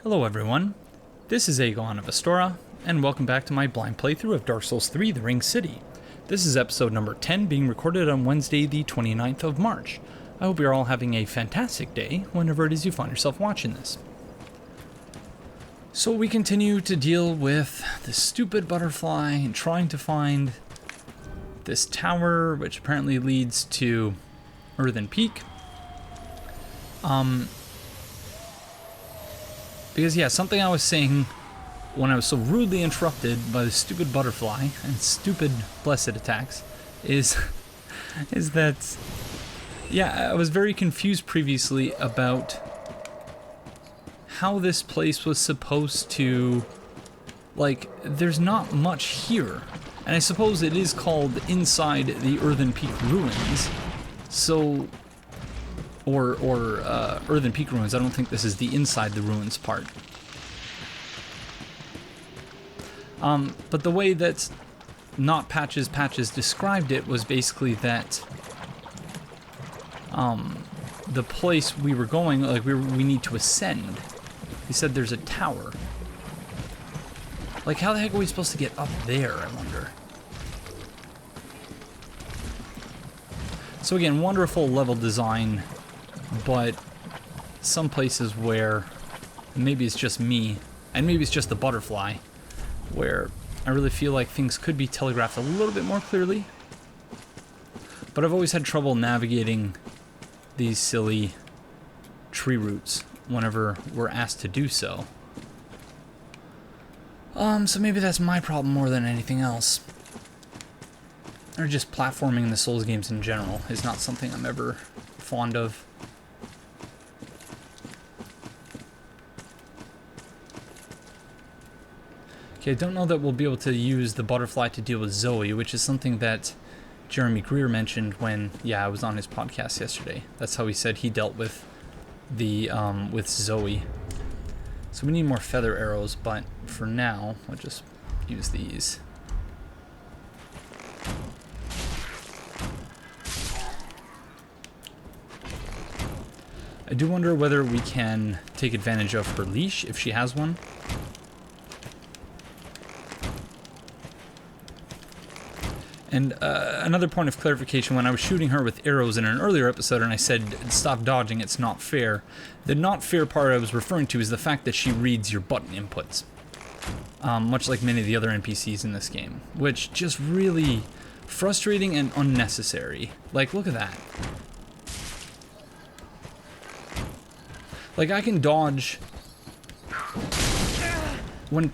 Hello everyone, this is Aegon of Astora, and welcome back to my blind playthrough of Dark Souls 3: The Ring City. This is episode number 10, being recorded on Wednesday the 29th of March. I hope you're all having a fantastic day, whenever it is you find yourself watching this. So we continue to deal with this stupid butterfly and trying to find this tower, which apparently leads to Earthen Peak. Because, yeah, something I was saying when I was so rudely interrupted by the stupid butterfly and stupid blessed attacks is that, yeah, I was very confused previously about how this place was supposed to, like, there's not much here. And I suppose it is called Inside the Earthen Peak Ruins, so... Or Earthen Peak Ruins. I don't think this is the inside the ruins part. But the way that Not Patches described it was basically that the place we were going, like we need to ascend. He said there's a tower. Like, how the heck are we supposed to get up there, I wonder? So again, wonderful level design, but some places where maybe it's just me, and maybe it's just the butterfly, where I really feel like things could be telegraphed a little bit more clearly. But I've always had trouble navigating these silly tree roots whenever we're asked to do so. So maybe that's my problem more than anything else. Or just platforming in the Souls games in general is not something I'm ever fond of. Okay, I don't know that we'll be able to use the butterfly to deal with Zoe, which is something that Jeremy Greer mentioned when, yeah, I was on his podcast yesterday. That's how he said he dealt with the, with Zoe. So we need more feather arrows, but for now, I'll just use these. I do wonder whether we can take advantage of her leash, if she has one. And another point of clarification, when I was shooting her with arrows in an earlier episode and I said, stop dodging, it's not fair, the not fair part I was referring to is the fact that she reads your button inputs. Much like many of the other NPCs in this game, which just really frustrating and unnecessary. Like, look at that. Like, I can dodge when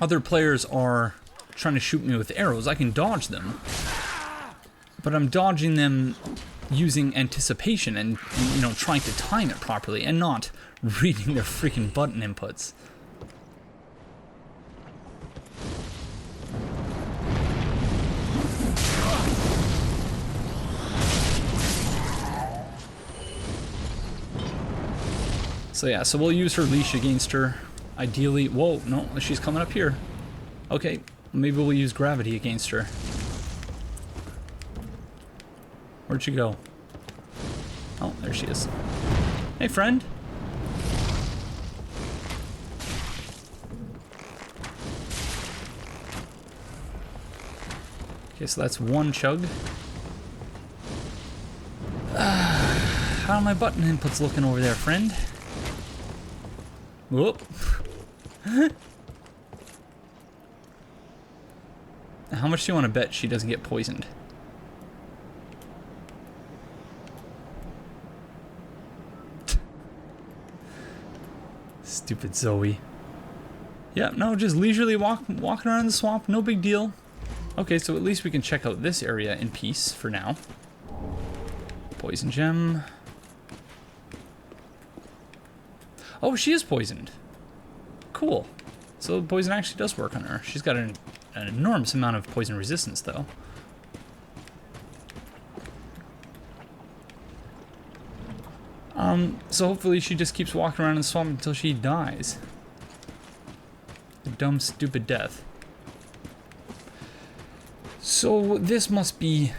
other players are trying to shoot me with arrows. I can dodge them, but I'm dodging them using anticipation and, you know, trying to time it properly and not reading their freaking button inputs. So yeah, so we'll use her leash against her. Ideally, whoa, no, she's coming up here. Okay, maybe we'll use gravity against her. Where'd she go? Oh, there she is. Hey, friend. Okay, so that's one chug. How are my button inputs looking over there, friend? Whoop. How much do you want to bet she doesn't get poisoned? Stupid Zoe. Yeah, no, just leisurely walking around the swamp, no big deal. Okay, so at least we can check out this area in peace for now. Poison gem. Oh, she is poisoned. Cool. So poison actually does work on her. She's got an enormous amount of poison resistance, though. So hopefully she just keeps walking around in the swamp until she dies. A dumb, stupid death. So this must be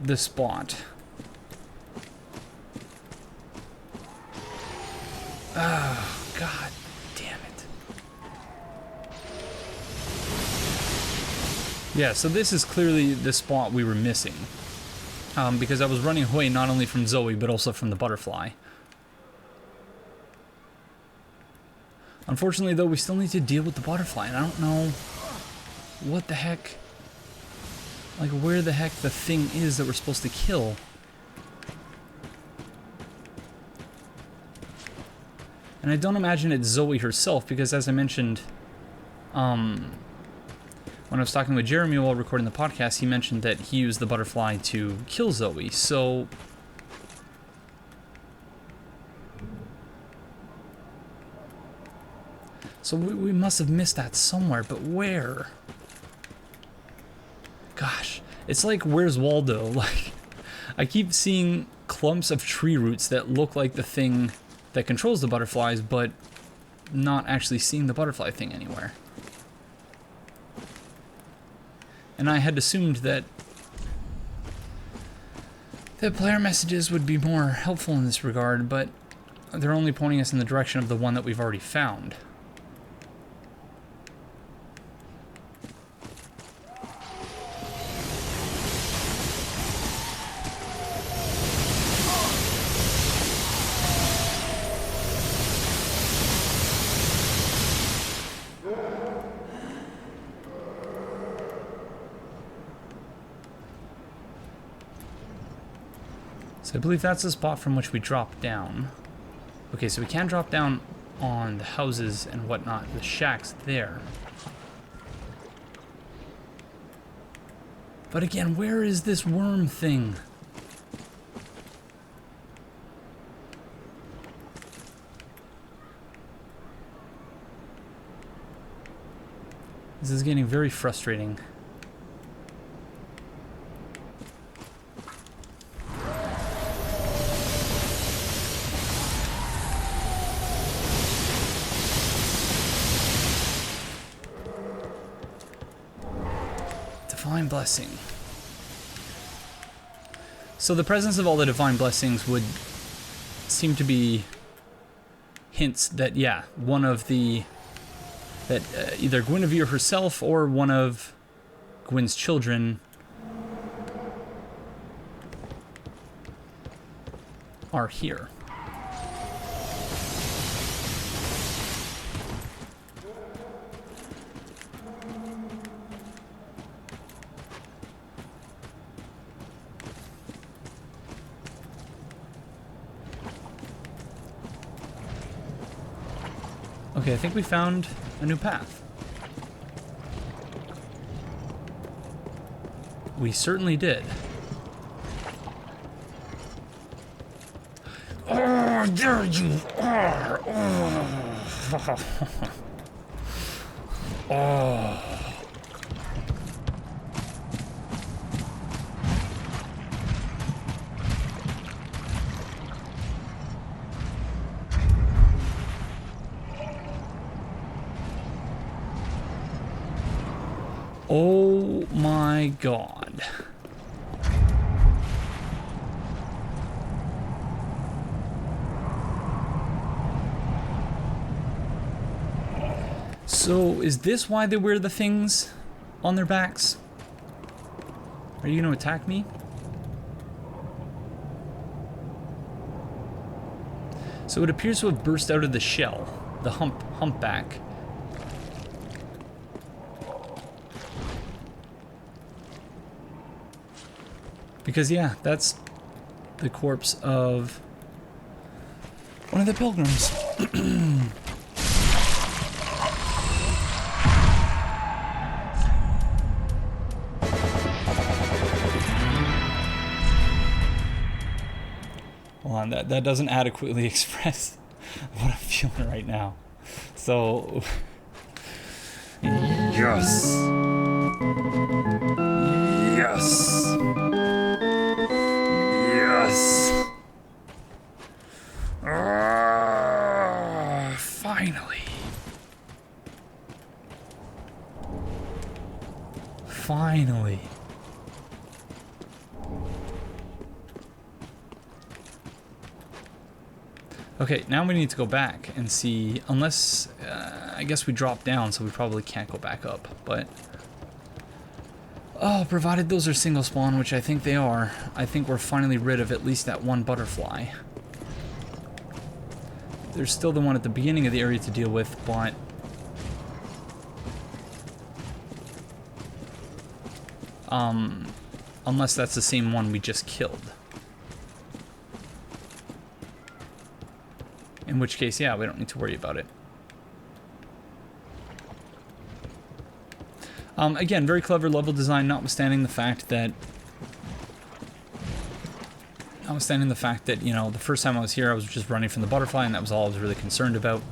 the spot Oh, god damn it. Yeah, so this is clearly the spot we were missing. Because I was running away not only from Zoe, but also from the butterfly. Unfortunately, though, we still need to deal with the butterfly, and I don't know what the heck, like, where the heck the thing is that we're supposed to kill. And I don't imagine it's Zoe herself, because as I mentioned, when I was talking with Jeremy while recording the podcast, he mentioned that he used the butterfly to kill Zoe, so... So we must have missed that somewhere, but where? Gosh, it's like, where's Waldo? Like, I keep seeing clumps of tree roots that look like the thing that controls the butterflies, but not actually seeing the butterfly thing anywhere. And I had assumed that player messages would be more helpful in this regard, but they're only pointing us in the direction of the one that we've already found. So I believe that's the spot from which we drop down. Okay, so we can drop down on the houses and whatnot, the shacks there. But again, where is this worm thing? This is getting very frustrating. Divine blessing. So the presence of all the divine blessings would seem to be hints that, yeah, one of the... that either Guinevere herself or one of Gwyn's children are here. Okay, I think we found a new path. We certainly did. Oh, there you are! Oh. Oh. Oh my god. So, is this why they wear the things on their backs? Are you gonna attack me? So it appears to have burst out of the shell, the humpback. Because, yeah, that's the corpse of one of the pilgrims. Hold on, that doesn't adequately express what I'm feeling right now. So, yes. Yes. Yes. Finally. Finally. Okay, now we need to go back and see, unless, I guess we dropped down, so we probably can't go back up, but... Oh, provided those are single spawn, which I think they are, I think we're finally rid of at least that one butterfly. There's still the one at the beginning of the area to deal with, but... unless that's the same one we just killed. In which case, yeah, we don't need to worry about it. Again, very clever level design, notwithstanding the fact that... you know, the first time I was here, I was just running from the butterfly, and that was all I was really concerned about.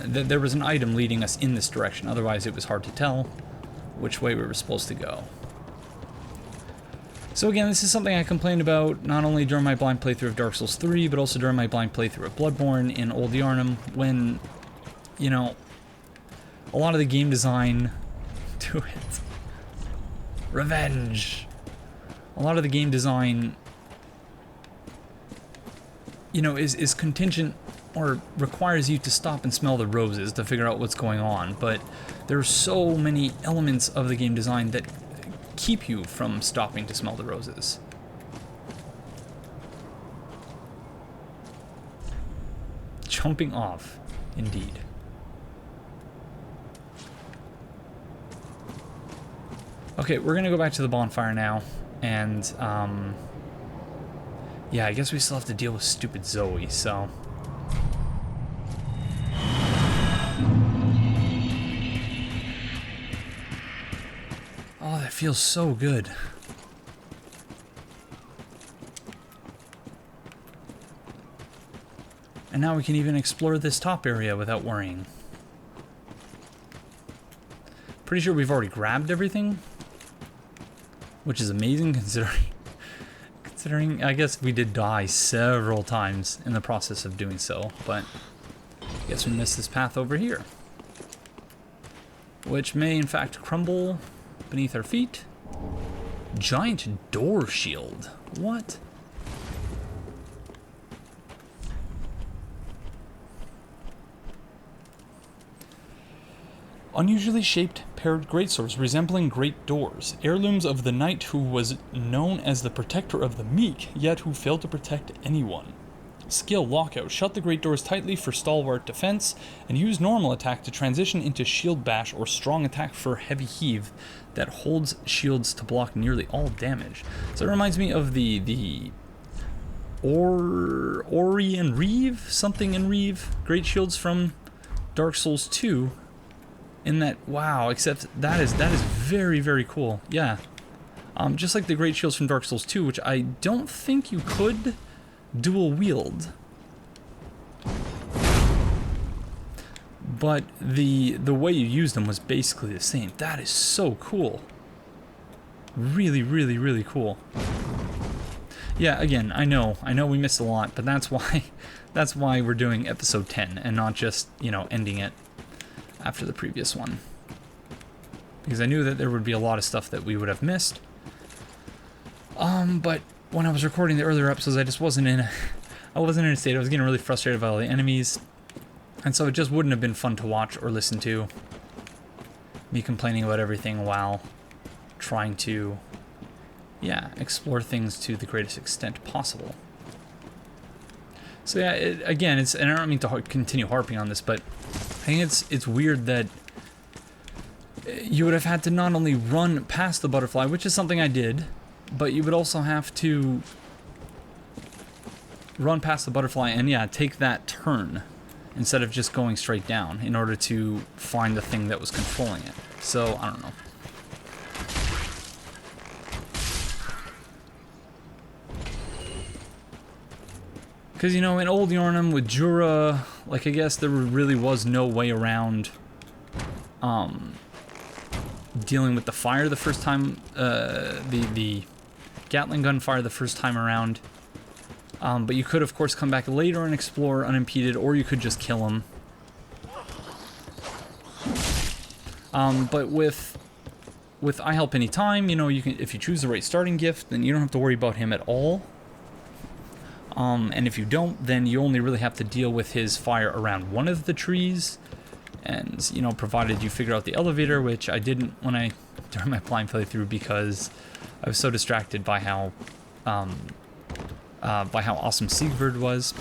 There was an item leading us in this direction, otherwise it was hard to tell which way we were supposed to go. So again, this is something I complained about not only during my blind playthrough of Dark Souls 3, but also during my blind playthrough of Bloodborne in Old Yharnam, when, you know, a lot of the game design to it. Revenge! A lot of the game design, you know, is contingent or requires you to stop and smell the roses to figure out what's going on, but there are so many elements of the game design that keep you from stopping to smell the roses. Jumping off, indeed. Okay, we're gonna go back to the bonfire now, and yeah, I guess we still have to deal with stupid Zoe, so... Oh, that feels so good. And now we can even explore this top area without worrying. Pretty sure we've already grabbed everything, which is amazing considering I guess we did die several times in the process of doing so, but I guess we missed this path over here, which may in fact crumble beneath our feet. Giant door shield. What? Unusually shaped paired greatswords resembling great doors. Heirlooms of the knight who was known as the protector of the meek, yet who failed to protect anyone. Skill lockout. Shut the great doors tightly for stalwart defense, and use normal attack to transition into shield bash or strong attack for heavy heave that holds shields to block nearly all damage. So it reminds me of the Ori and Reeve, something in Reeve, great shields from Dark Souls 2. In that, wow, except that is very, very cool. Yeah. Just like the great shields from Dark Souls 2, which I don't think you could dual wield. But the way you used them was basically the same. That is so cool. Really, really, really cool. Yeah, again, I know we missed a lot, but that's why we're doing episode 10 and not just, you know, ending it after the previous one. Because I knew that there would be a lot of stuff that we would have missed. But when I was recording the earlier episodes, I just wasn't in a state. I was getting really frustrated by all the enemies. And so it just wouldn't have been fun to watch or listen to. Me complaining about everything while trying to, yeah, explore things to the greatest extent possible. So yeah, again, and I don't mean to continue harping on this, but I think it's weird that you would have had to not only run past the butterfly, which is something I did, but you would also have to run past the butterfly and, yeah, take that turn instead of just going straight down in order to find the thing that was controlling it. So, I don't know. Because, you know, in Old Yharnam with Jura, like, I guess there really was no way around dealing with the fire the first time, the Gatling gun fire the first time around. But you could, of course, come back later and explore unimpeded, or you could just kill him. But with I Help Anytime, you know, you can, if you choose the right starting gift, then you don't have to worry about him at all. And if you don't, then you only really have to deal with his fire around one of the trees. And, you know, provided you figure out the elevator, which I didn't during my blind playthrough because I was so distracted by how awesome Siegfried was.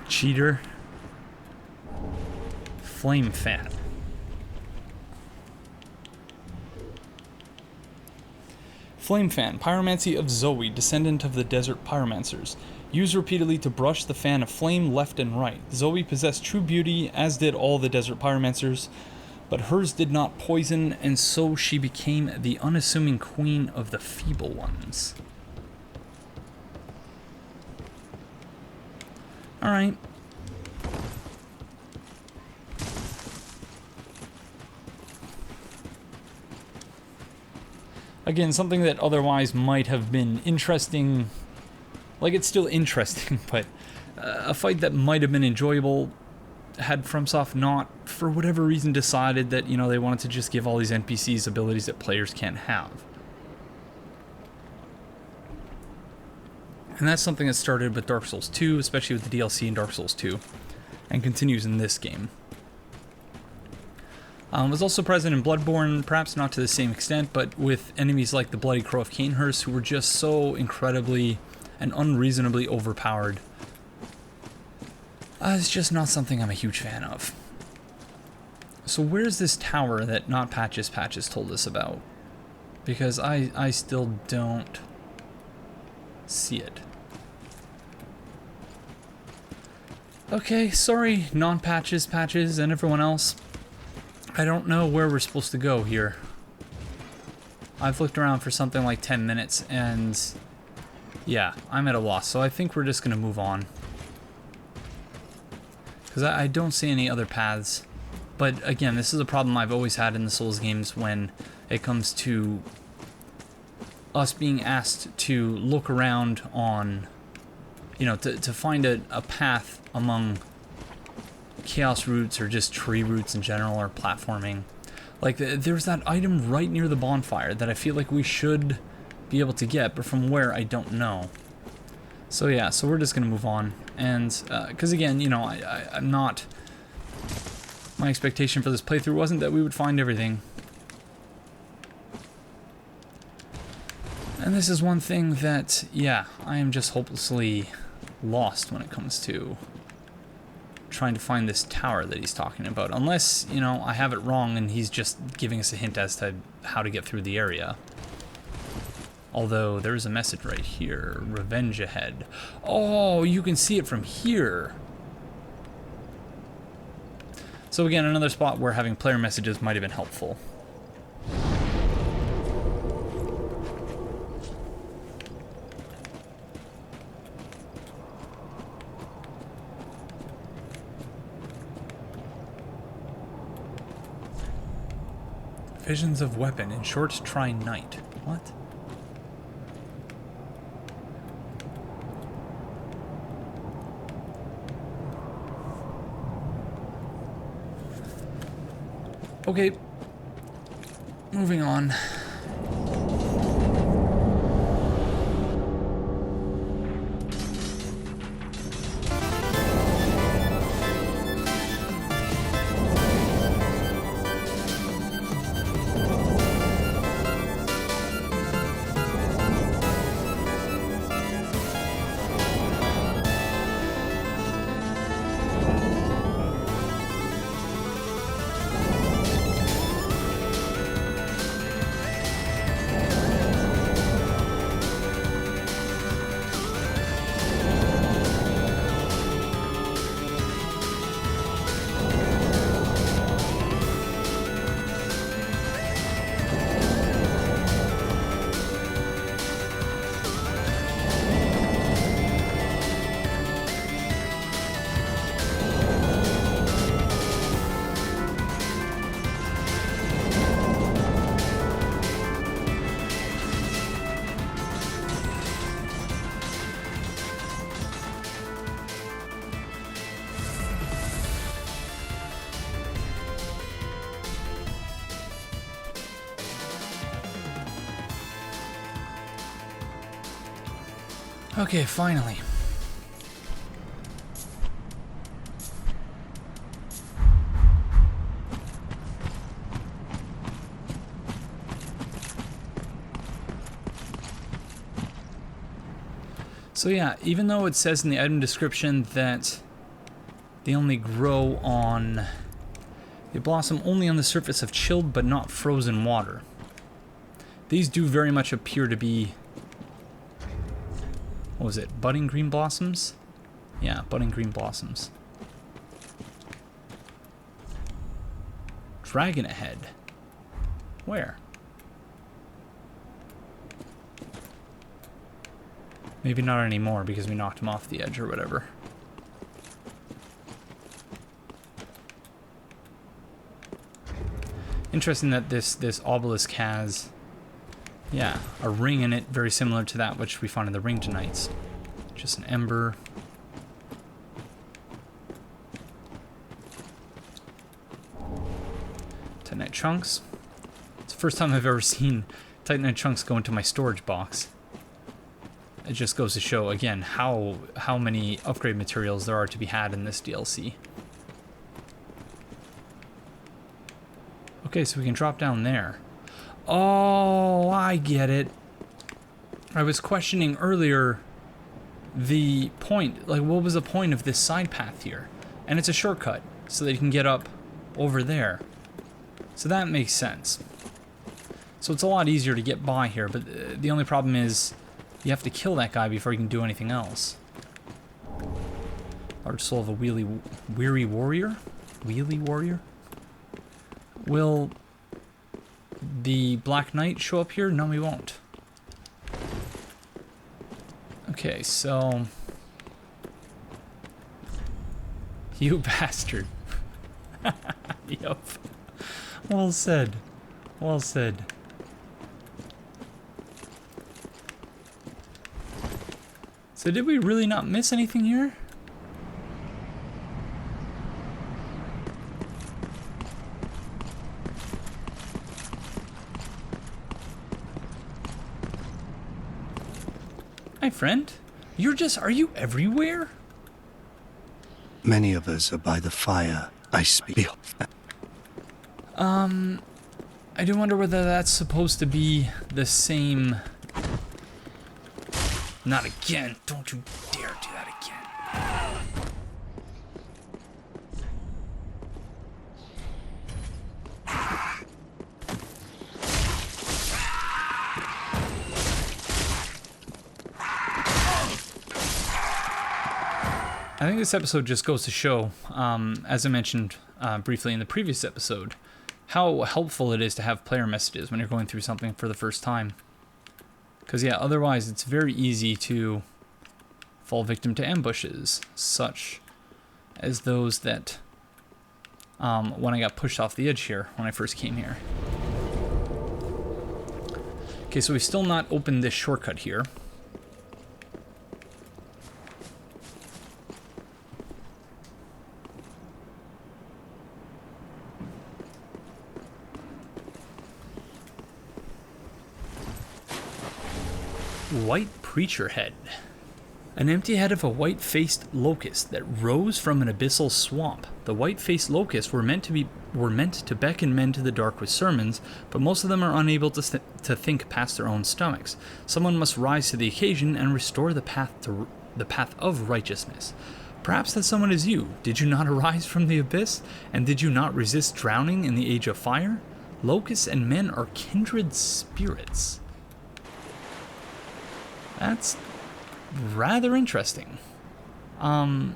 Cheater. Flame fan. Flame fan, pyromancy of Zoe, descendant of the desert pyromancers. Used repeatedly to brush the fan of flame left and right. Zoe possessed true beauty, as did all the desert pyromancers, but hers did not poison, and so she became the unassuming queen of the feeble ones. Alright. Again, something that otherwise might have been interesting. Like, it's still interesting, but a fight that might have been enjoyable had FromSoft not, for whatever reason, decided that, you know, they wanted to just give all these NPCs abilities that players can't have. And that's something that started with Dark Souls 2, especially with the DLC in Dark Souls 2, and continues in this game. Was also present in Bloodborne, perhaps not to the same extent, but with enemies like the Bloody Crow of Cainhurst, who were just so incredibly and unreasonably overpowered. It's just not something I'm a huge fan of. So where's this tower that Not Patches told us about? Because I still don't see it. Okay, sorry, non-Patches and everyone else. I don't know where we're supposed to go here. I've looked around for something like 10 minutes, and yeah, I'm at a loss, so I think we're just going to move on. Because I don't see any other paths. But again, this is a problem I've always had in the Souls games when it comes to us being asked to look around on, you know, to find a path among chaos roots or just tree roots in general or platforming. Like, there's that item right near the bonfire that I feel like we should be able to get, but from where, I don't know. So yeah, so we're just gonna move on. And, because again, you know, I'm not... My expectation for this playthrough wasn't that we would find everything. And this is one thing that, yeah, I am just hopelessly lost when it comes to trying to find this tower that he's talking about. Unless, you know, I have it wrong and he's just giving us a hint as to how to get through the area. Although, there's a message right here. Revenge ahead. Oh, you can see it from here. So again, another spot where having player messages might have been helpful. Visions of weapon. In short, try night. What? Okay. Moving on. Okay, finally. So yeah, even though it says in the item description that they only grow on... They blossom only on the surface of chilled but not frozen water. These do very much appear to be... What was it? Budding green blossoms? Yeah, budding green blossoms. Dragon ahead. Where? Maybe not anymore because we knocked him off the edge or whatever. Interesting that this obelisk has, yeah, a ring in it very similar to that which we found in the Ring Knights. Just an ember. Titanite chunks. It's the first time I've ever seen Titanite chunks go into my storage box. It just goes to show, again, how many upgrade materials there are to be had in this DLC. Okay, so we can drop down there. Oh, I get it. I was questioning earlier the point, like what was the point of this side path here? And it's a shortcut, so that you can get up over there. So that makes sense. So it's a lot easier to get by here, but the only problem is you have to kill that guy before you can do anything else. Large soul of a weary warrior? Wheelie warrior? Will the Black Knight show up here? No, he won't. Okay, so... You bastard. Yup. Well said. Well said. So did we really not miss anything here? Hi, friend. Are you everywhere? Many of us are by the fire I speak. I do wonder whether that's supposed to be the same... Not again. Don't you dare do that again. I think this episode just goes to show, as I mentioned briefly in the previous episode, how helpful it is to have player messages when you're going through something for the first time. Because, yeah, otherwise it's very easy to fall victim to ambushes, such as those that, when I got pushed off the edge here, when I first came here. Okay, so we've still not opened this shortcut here. White Preacher Head. An empty head of a white-faced locust that rose from an abyssal swamp. The white-faced locusts were meant to beckon men to the dark with sermons, but most of them are unable to think past their own stomachs. Someone must rise to the occasion and restore the path of righteousness. Perhaps that someone is you. Did you not arise from the abyss? And did you not resist drowning in the age of fire? Locusts and men are kindred spirits. That's rather interesting. Yeah,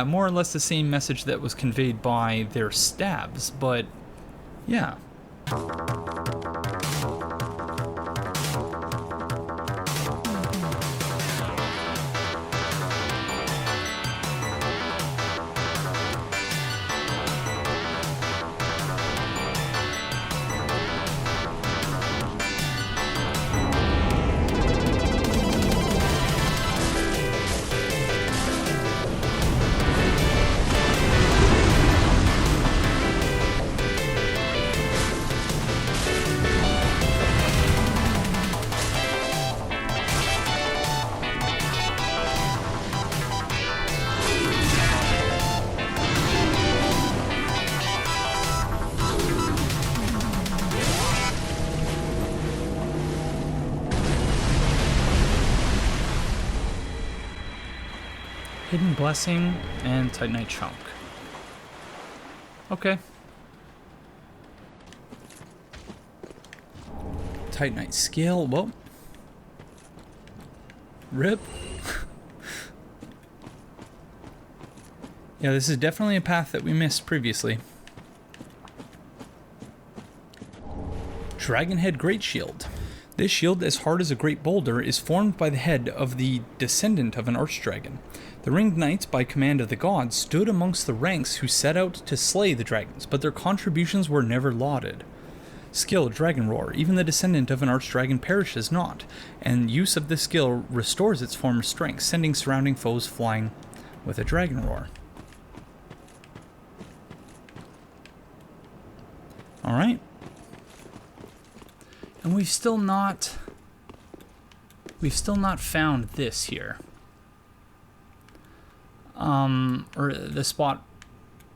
more or less the same message that was conveyed by their stabs, but yeah. Hidden Blessing and Titanite Chunk. Okay. Titanite Scale, whoa. Rip. Yeah, this is definitely a path that we missed previously. Dragonhead Great Shield. This shield, as hard as a great boulder, is formed by the head of the descendant of an archdragon. The ringed knights, by command of the gods, stood amongst the ranks who set out to slay the dragons, but their contributions were never lauded. Skill, Dragon Roar. Even the descendant of an archdragon perishes not, and use of this skill restores its former strength, sending surrounding foes flying with a Dragon Roar. Alright. And we've still not found this here. Or the spot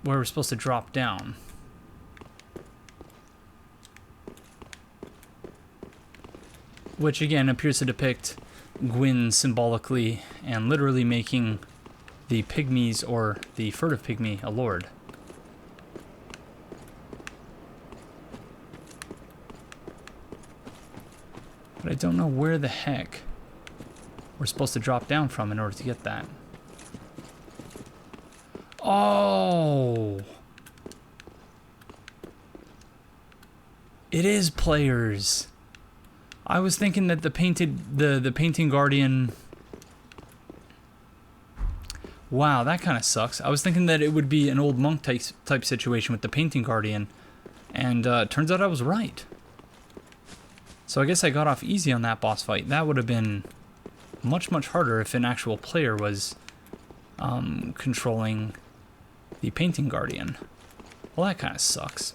where we're supposed to drop down. Which again appears to depict Gwyn symbolically and literally making the pygmies or the furtive pygmy a lord. But I don't know where the heck we're supposed to drop down from in order to get that. Oh! It is players. I was thinking that the painting guardian. Wow, that kind of sucks. I was thinking that it would be an old monk type situation with the painting guardian, and turns out I was right. So I guess I got off easy on that boss fight. That would have been much harder if an actual player was controlling the painting guardian. Well, that kind of sucks.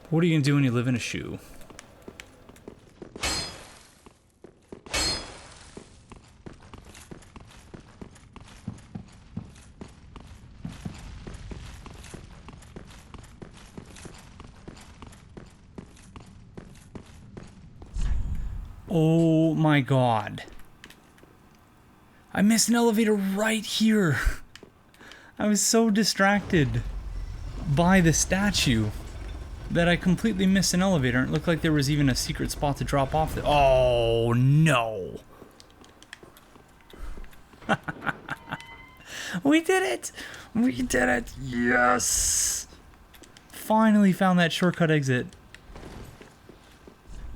What are you gonna do when you live in a shoe? Oh my god. I missed an elevator right here. I was so distracted by the statue that I completely missed an elevator. It looked like there was even a secret spot to drop off there. Oh no. We did it! We did it! Yes! Finally found that shortcut exit.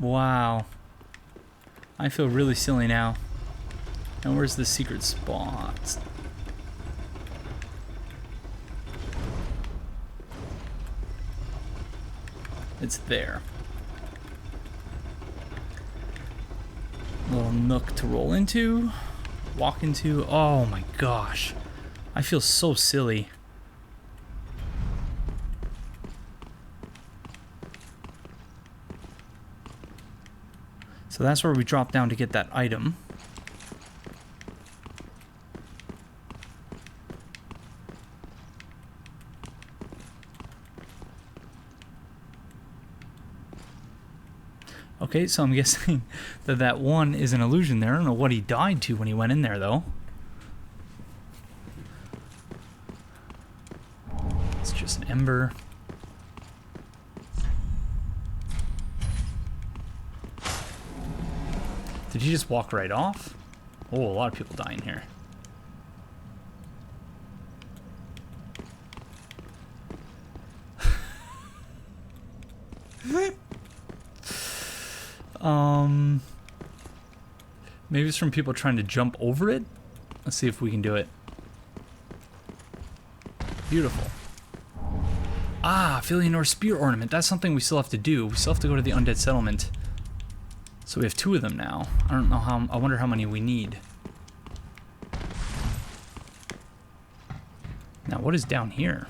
Wow. I feel really silly now. And where's the secret spot? It's there. Little nook to roll into, walk into. Oh my gosh. I feel so silly. So that's where we drop down to get that item. Okay, so I'm guessing that that one is an illusion there. I don't know what he died to when he went in there, though. It's just an ember. Did he just walk right off? Oh, a lot of people dying here. Maybe it's from people trying to jump over it. Let's see if we can do it. Beautiful. Ah, Filianor Spear Ornament. That's something we still have to do. We still have to go to the Undead Settlement. So we have 2 of them now. I don't know how. I wonder how many we need. Now, what is down here?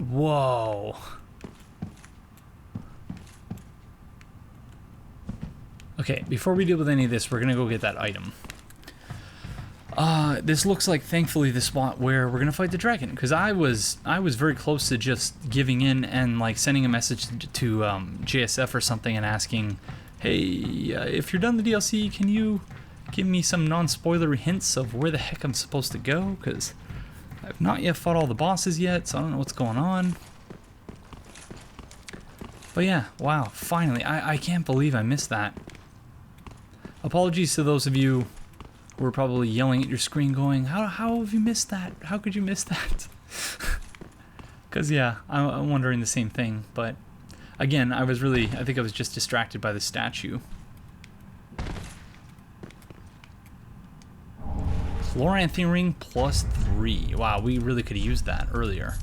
Whoa. Okay, before we deal with any of this, we're gonna go get that item. This looks like, thankfully, the spot where we're gonna fight the dragon, because I was very close to just giving in and like sending a message to JSF or something and asking, hey, if you're done the DLC, can you give me some non-spoilery hints of where the heck I'm supposed to go? Because I've not yet fought all the bosses yet, so I don't know what's going on. But yeah, wow, finally. I can't believe I missed that. Apologies to those of you who are probably yelling at your screen going, how have you missed that? How could you miss that? Because yeah, I'm wondering the same thing. But again, I think I was just distracted by the statue. Chloranthy ring +3. Wow, we really could have used that earlier.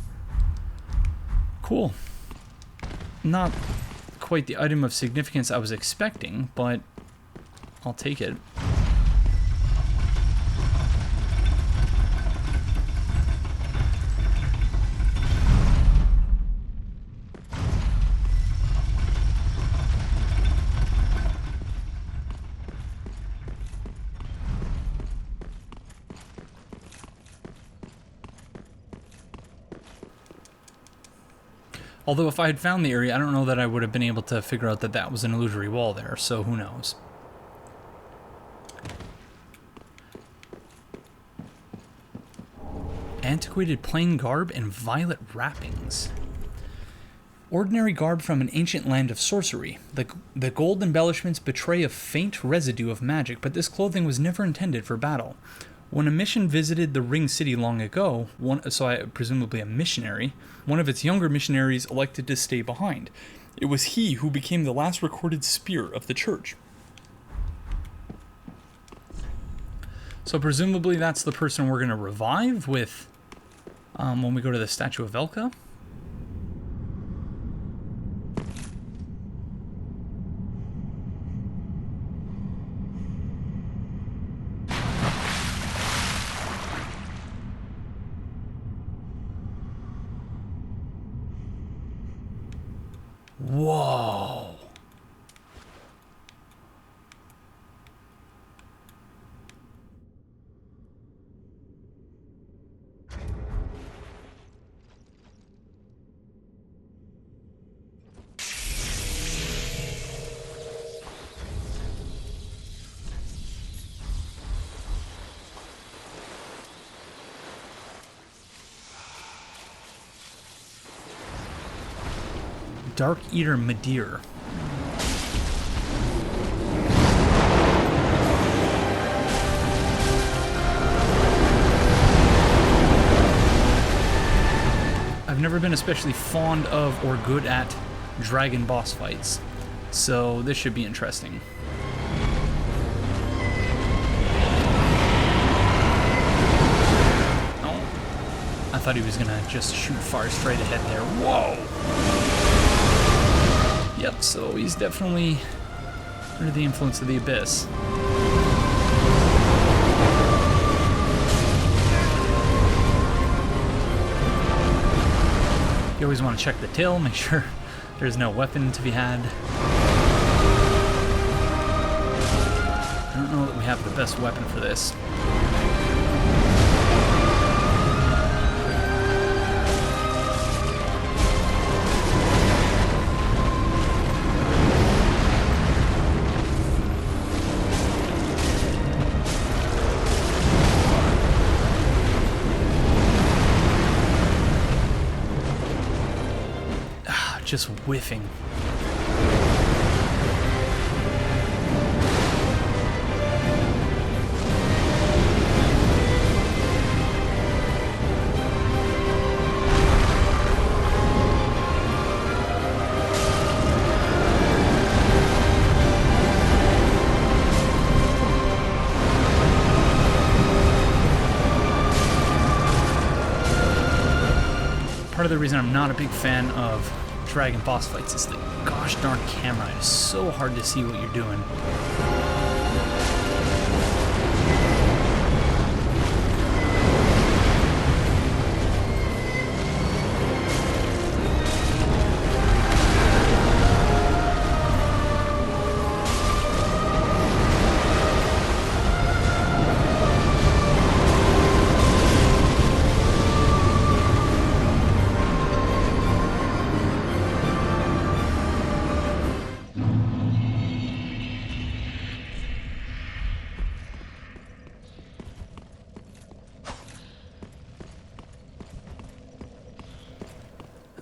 Cool. Not quite the item of significance I was expecting, but I'll take it. Although if I had found the area, I don't know that I would have been able to figure out that that was an illusory wall there, so who knows. Antiquated plain garb and violet wrappings. Ordinary garb from an ancient land of sorcery. The gold embellishments betray a faint residue of magic, but this clothing was never intended for battle. When a mission visited the Ring City long ago, presumably a missionary, one of its younger missionaries elected to stay behind. It was he who became the last recorded spear of the church. So presumably that's the person we're going to revive with when we go to the Statue of Velka. Whoa. Darkeater Midir. I've never been especially fond of or good at dragon boss fights, so this should be interesting. Oh, I thought he was gonna just shoot far straight ahead there. Whoa! Yep, so he's definitely under the influence of the abyss. always want to check the till, make sure there's no weapon to be had. I don't know that we have the best weapon for this. Just whiffing. Part of the reason I'm not a big fan of dragon boss fights is the gosh darn camera. It is so hard to see what you're doing.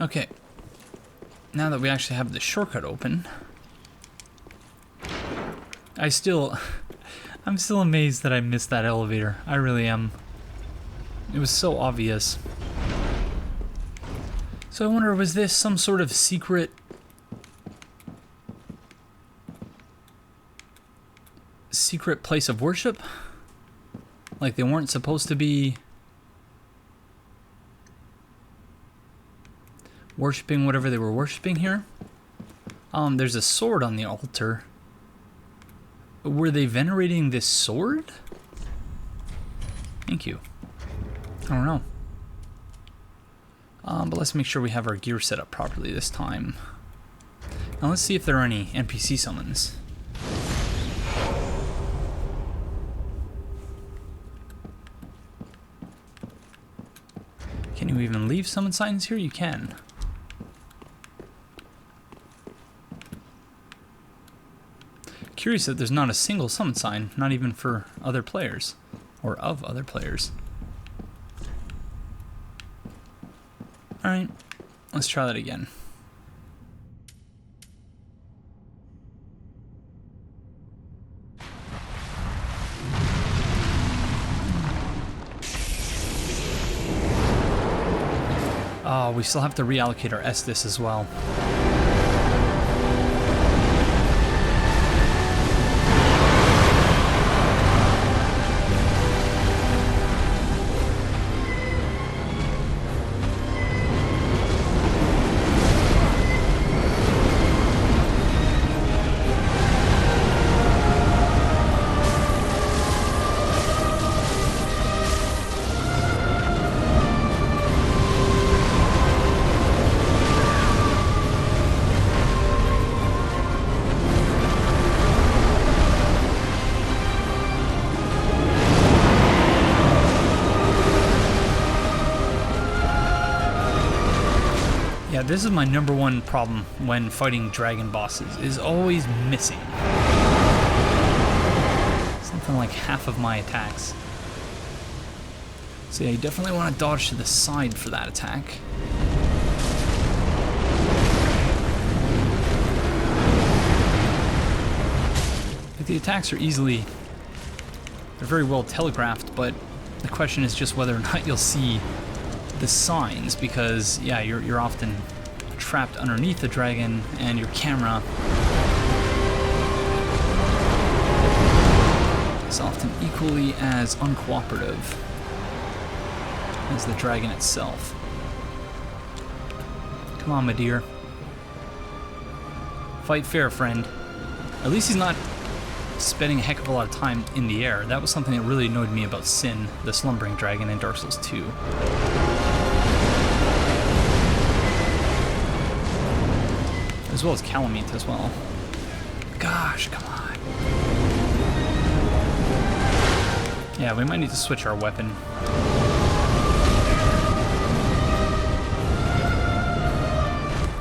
Okay, now that we actually have the shortcut open, I'm still amazed that I missed that elevator. I really am. It was so obvious. So I wonder, was this some sort of secret place of worship? Like they weren't supposed to be worshipping whatever they were worshipping here. There's a sword on the altar. Were they venerating this sword? Thank you. I don't know. But let's make sure we have our gear set up properly this time. Now let's see if there are any NPC summons. Can you even leave summon signs here? You can. Curious that there's not a single summon sign, not even for other players, or of other players. Alright, let's try that again. Oh, we still have to reallocate our Estus as well. Yeah, this is my #1 problem when fighting dragon bosses, is always missing. Something like half of my attacks. So yeah, you definitely want to dodge to the side for that attack. Like, the attacks are they're very well telegraphed, but the question is just whether or not you'll see the signs, because yeah, you're often trapped underneath the dragon and your camera is often equally as uncooperative as the dragon itself. Come on, Midir. Fight fair, friend. At least he's not spending a heck of a lot of time in the air. That was something that really annoyed me about Sin, the slumbering dragon in Dark Souls 2. as well as Calamite as well. Gosh, come on. Yeah, we might need to switch our weapon.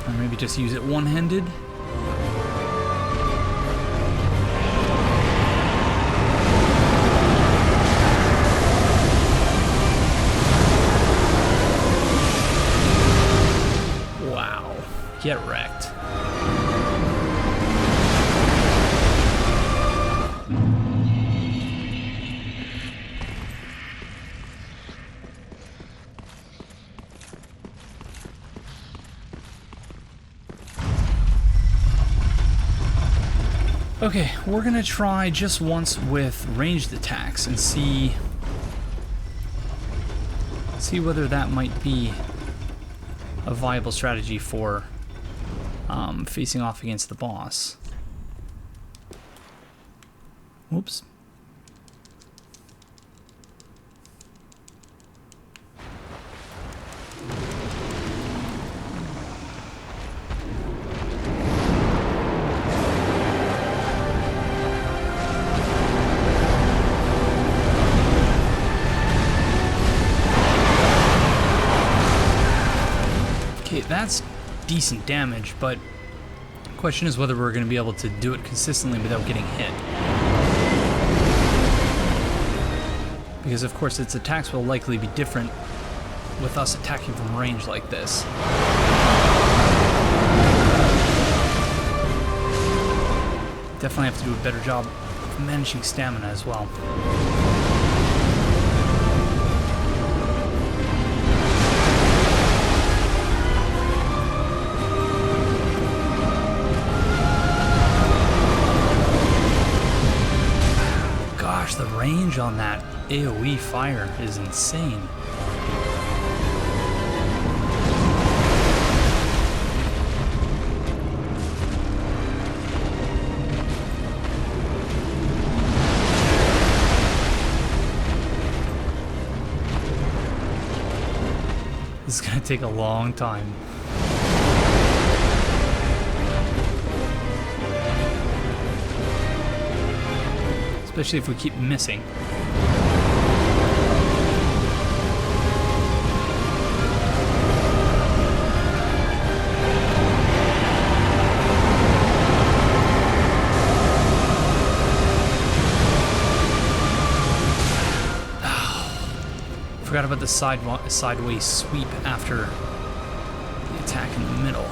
Or maybe just use it one-handed. Wow. Get wrecked. Okay, we're gonna try just once with ranged attacks and see whether that might be a viable strategy for facing off against the boss. Whoops. That's decent damage, but the question is whether we're going to be able to do it consistently without getting hit. Because of course its attacks will likely be different with us attacking from range like this. Definitely have to do a better job of managing stamina as well. The range on that AoE fire is insane. This is gonna take a long time. Especially if we keep missing. Forgot about the sideways sweep after the attack in the middle.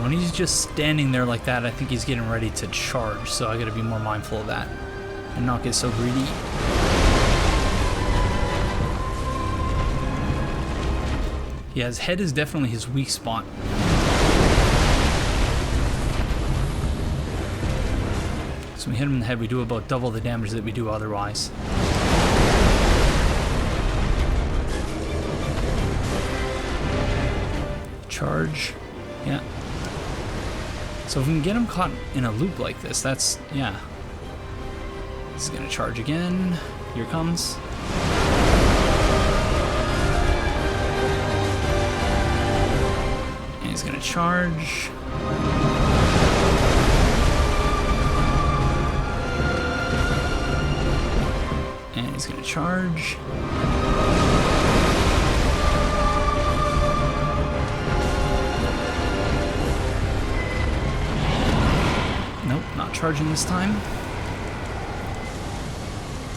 When he's just standing there like that, I think he's getting ready to charge, so I gotta be more mindful of that and not get so greedy. Yeah, his head is definitely his weak spot. So when we hit him in the head, we do about double the damage that we do otherwise. Charge. Yeah. So if we can get him caught in a loop like this, that's, yeah. He's gonna charge again. Here it comes. And he's gonna charge. And he's gonna charge. Charging this time.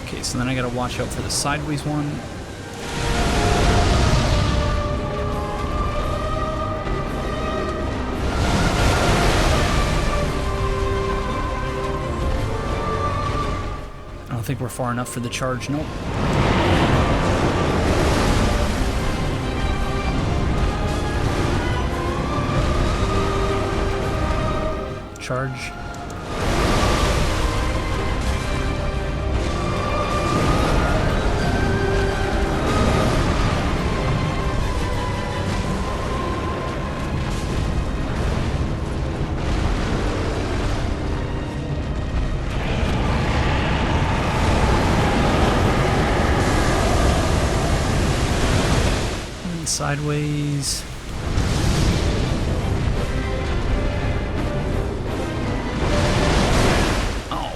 Okay, so then I gotta watch out for the sideways one. I don't think we're far enough for the charge. Nope. charge. Sideways. Oh,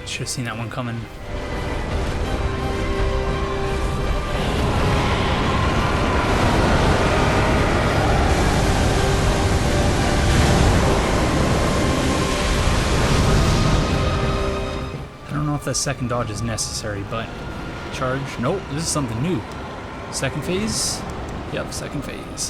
should have seen that one coming. I don't know if that second dodge is necessary, but charge. Nope, this is something new. Second phase? Yep, second phase.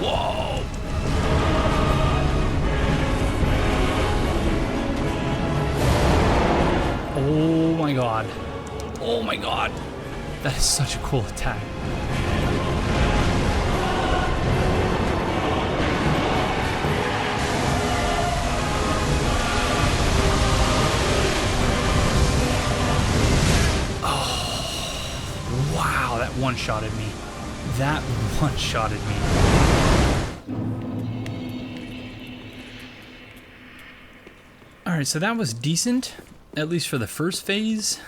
Whoa! Oh my god. Oh my god. That is such a cool attack. One-shotted me. That one-shotted me. Alright, so that was decent, at least for the first phase.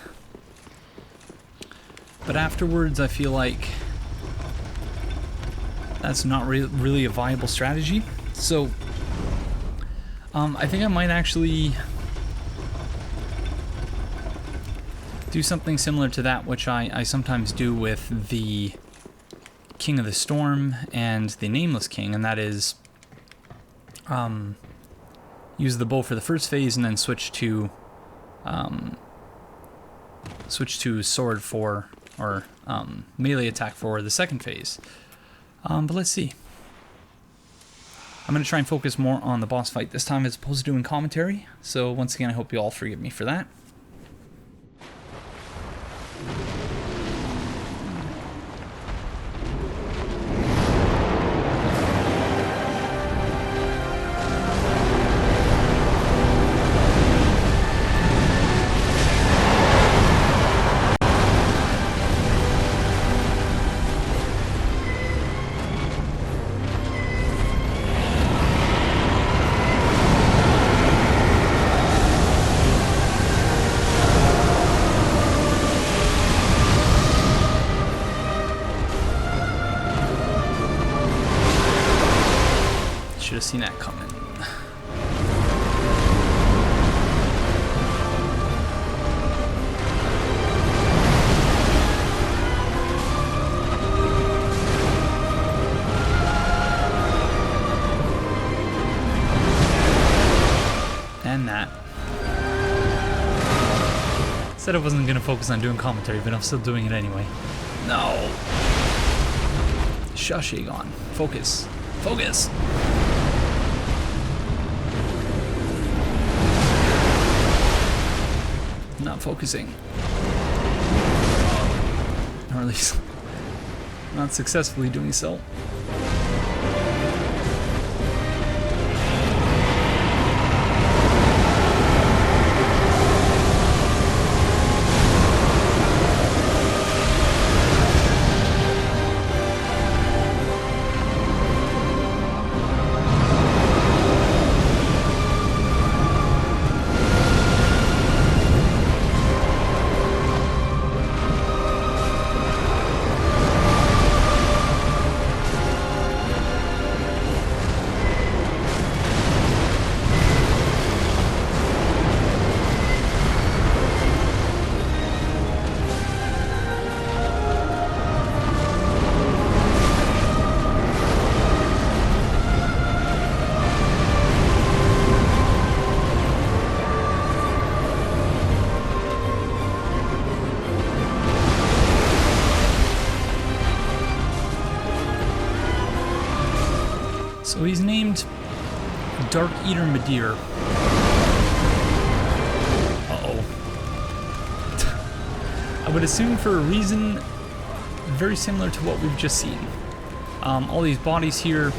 But afterwards, I feel like that's not really a viable strategy. So, I think I might actually do something similar to that, which I sometimes do with the King of the Storm and the Nameless King, and that is use the bow for the first phase and then switch to sword for, or melee attack for the second phase. But let's see. I'm going to try and focus more on the boss fight this time as opposed to doing commentary, so once again I hope you all forgive me for that. Should have seen that coming. And that. Said I wasn't gonna focus on doing commentary, but I'm still doing it anyway. No! Shush, Aegon. Focus. Focus! Not focusing. Or at least not successfully doing so. So he's named Darkeater Midir. Uh-oh. would assume for a reason very similar to what we've just seen. All these bodies here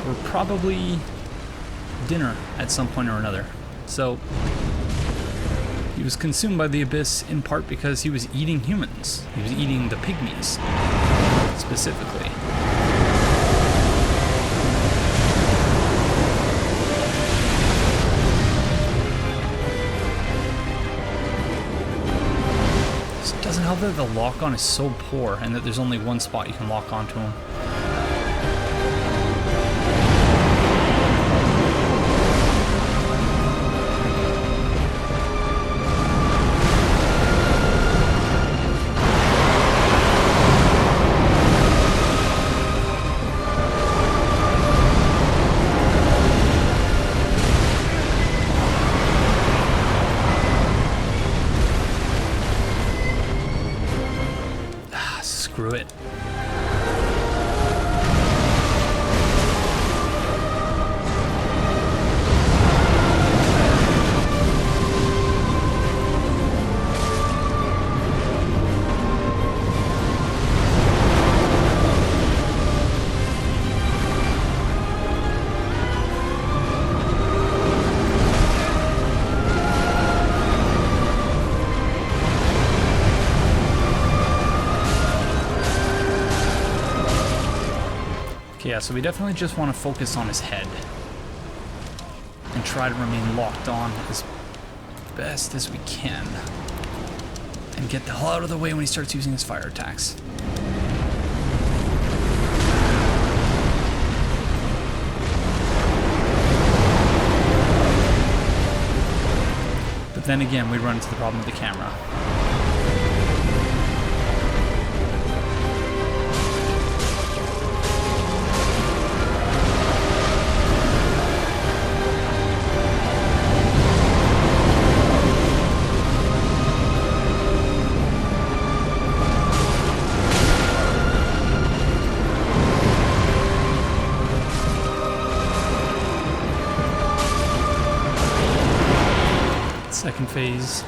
were probably dinner at some point or another. So he was consumed by the abyss in part because he was eating humans. He was eating the pygmies, specifically. It doesn't help that the lock-on is so poor and that there's only one spot you can lock onto him. Screw it. Yeah, so we definitely just want to focus on his head and try to remain locked on as best as we can and get the hell out of the way when he starts using his fire attacks. But then again, we run into the problem with the camera. Second phase.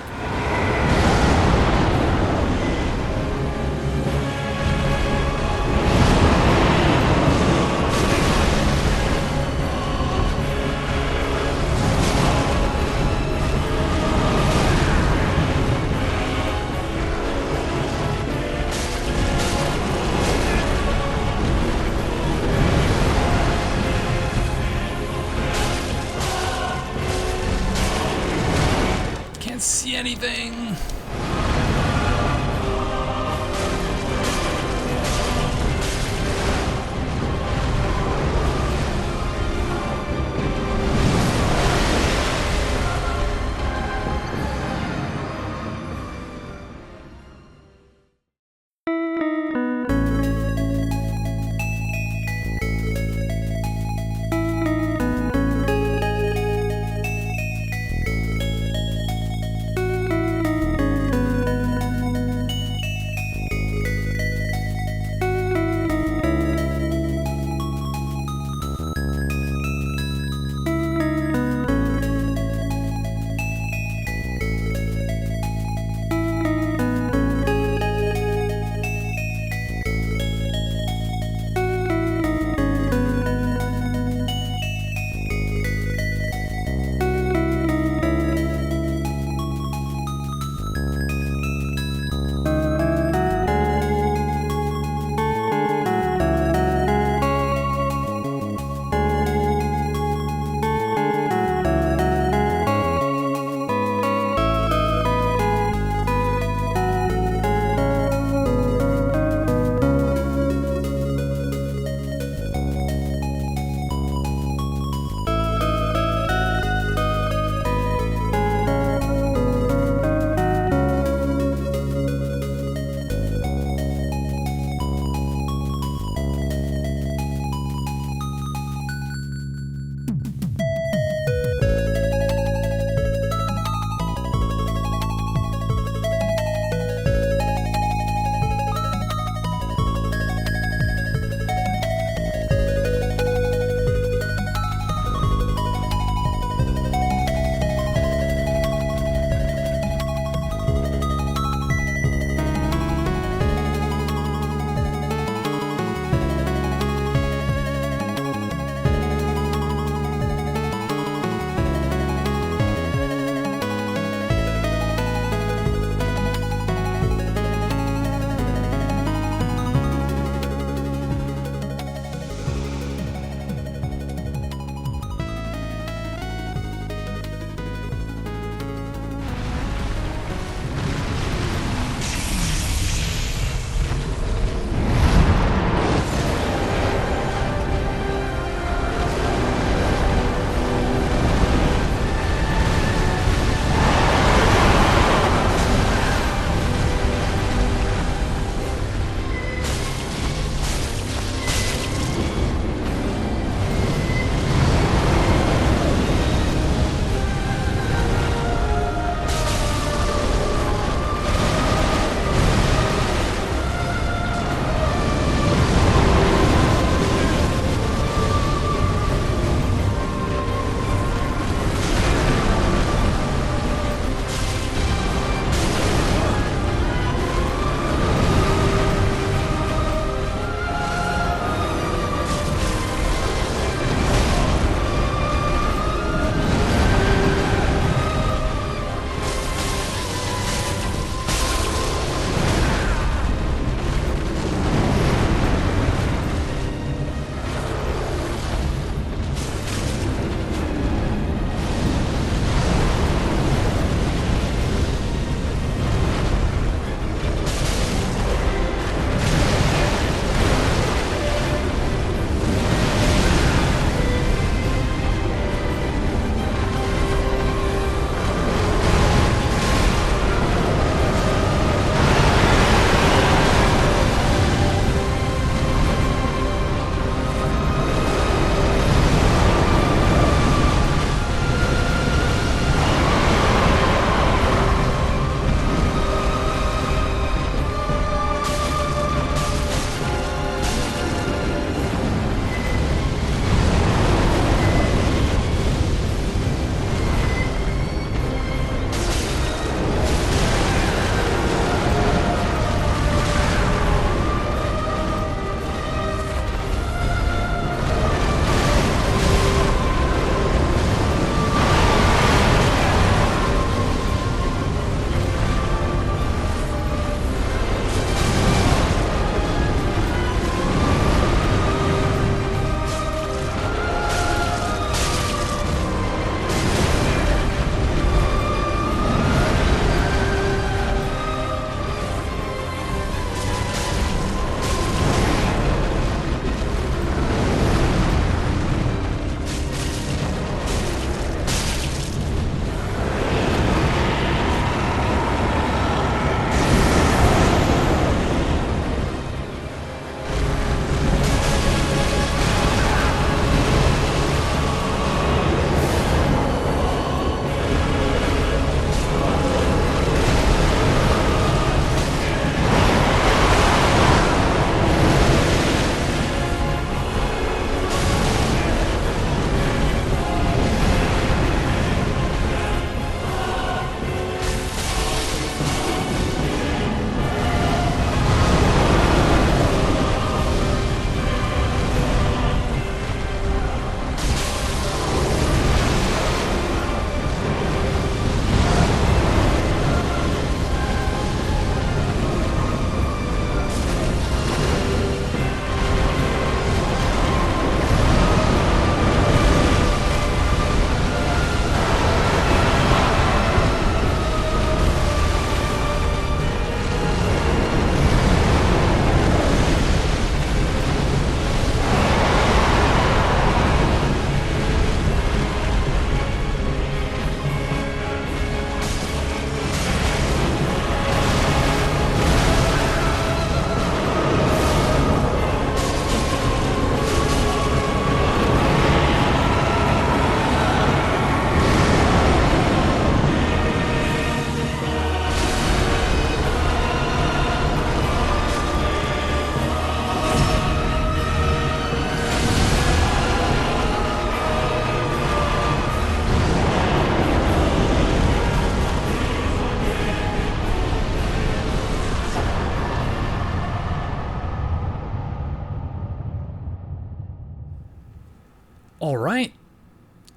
Alright.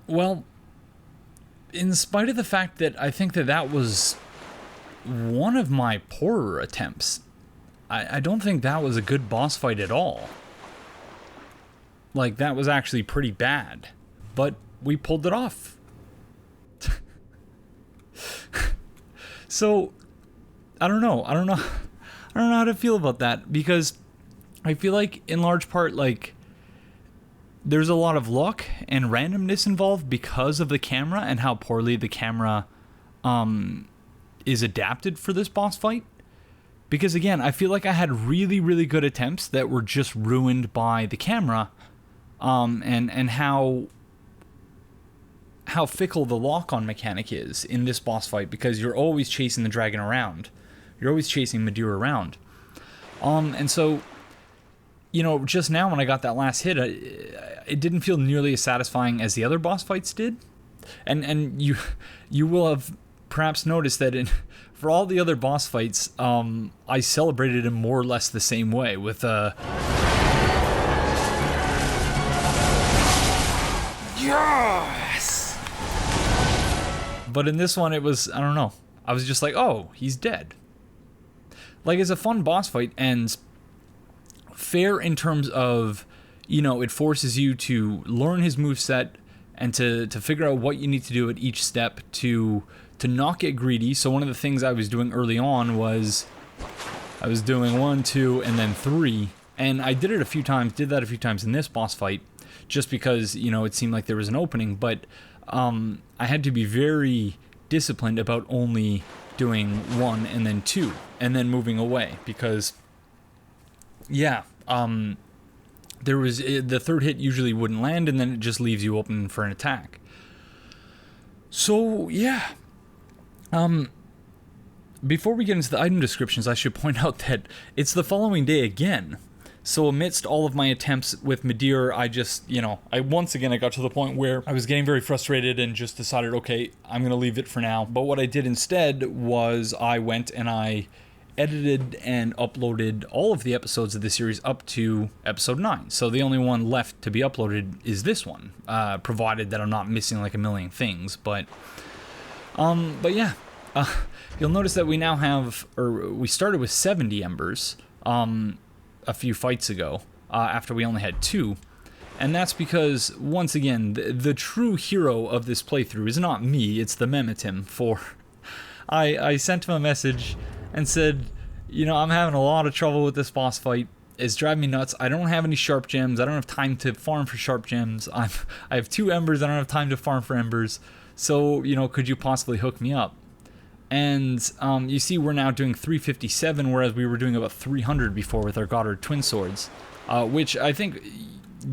Well, in spite of the fact that I think that that was one of my poorer attempts, I don't think that was a good boss fight at all. Like, that was actually pretty bad. But we pulled it off. So, I don't know how to feel about that, because I feel like, in large part, like, there's a lot of luck and randomness involved because of the camera and how poorly the camera is adapted for this boss fight. Because again, I feel like I had really, really good attempts that were just ruined by the camera, and how fickle the lock-on mechanic is in this boss fight, because you're always chasing the dragon around. You're always chasing Midir around. And so, you know, just now when I got that last hit, it didn't feel nearly as satisfying as the other boss fights did. And you will have perhaps noticed that for all the other boss fights, I celebrated in more or less the same way, with yes! But in this one, it was, I don't know, I was just like, oh, he's dead. Like, it's a fun boss fight, and fair in terms of, you know, it forces you to learn his moveset and to figure out what you need to do at each step to not get greedy. So one of the things I was doing early on was I was doing 1, 2, and then 3, and I did that a few times in this boss fight, just because, you know, it seemed like there was an opening, but I had to be very disciplined about only doing 1 and then 2 and then moving away, because yeah, there was the third hit usually wouldn't land, and then it just leaves you open for an attack. So yeah, before we get into the item descriptions, I should point out that it's the following day again. So amidst all of my attempts with Midir, I just, you know, I got to the point where I was getting very frustrated and just decided, okay, I'm going to leave it for now. But what I did instead was I went and I edited and uploaded all of the episodes of the series up to episode 9. So the only one left to be uploaded is this one, provided that I'm not missing like a million things. But yeah, you'll notice that we now have, or we started with 70 embers, a few fights ago, after we only had 2. And that's because, once again, the true hero of this playthrough is not me, it's the Memetim. I sent him a message and said, you know, I'm having a lot of trouble with this boss fight. It's driving me nuts. I don't have any sharp gems. I don't have time to farm for sharp gems. I have 2 embers. I don't have time to farm for embers. So, you know, could you possibly hook me up? And you see we're now doing 357, whereas we were doing about 300 before with our Goddard twin swords, which I think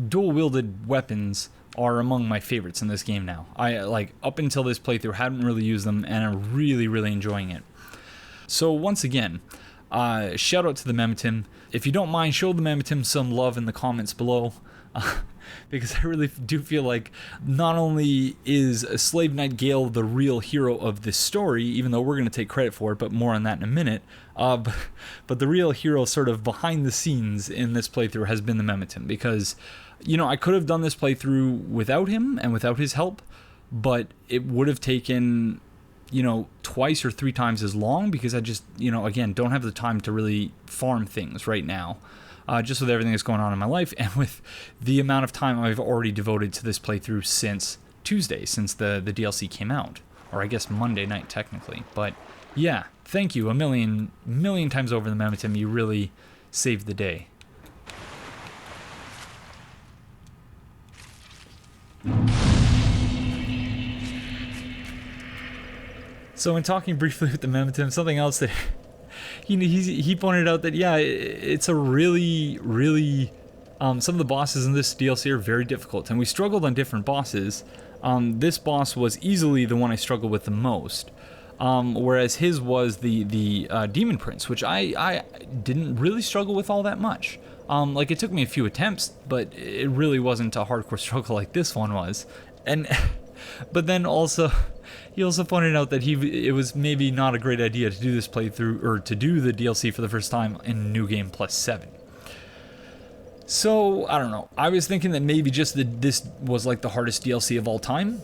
dual-wielded weapons are among my favorites in this game now. I, like, up until this playthrough, hadn't really used them, and I'm really, really enjoying it. So once again, shout out to the Memetim. If you don't mind, show the Memetim some love in the comments below. Because I really do feel like not only is Slave Knight Gael the real hero of this story, even though we're going to take credit for it, but more on that in a minute, but the real hero sort of behind the scenes in this playthrough has been the Memetim, because, you know, I could have done this playthrough without him and without his help, but it would have taken, you know, 2 or 3 times as long, because I just, you know, again, don't have the time to really farm things right now. Just with everything that's going on in my life, and with the amount of time I've already devoted to this playthrough since Tuesday, since the DLC came out. Or I guess Monday night, technically. But yeah, thank you a million times over, the Memetim. You really saved the day. So in talking briefly with the Memetim, something else that he pointed out that, yeah, it's a really, some of the bosses in this DLC are very difficult, and we struggled on different bosses. This boss was easily the one I struggled with the most, whereas his was the Demon Prince, which I didn't really struggle with all that much. Like, it took me a few attempts, but it really wasn't a hardcore struggle like this one was. And but then also, he also pointed out that it was maybe not a great idea to do this playthrough, or to do the DLC for the first time in New Game Plus 7. So, I don't know. I was thinking that maybe just this was like the hardest DLC of all time.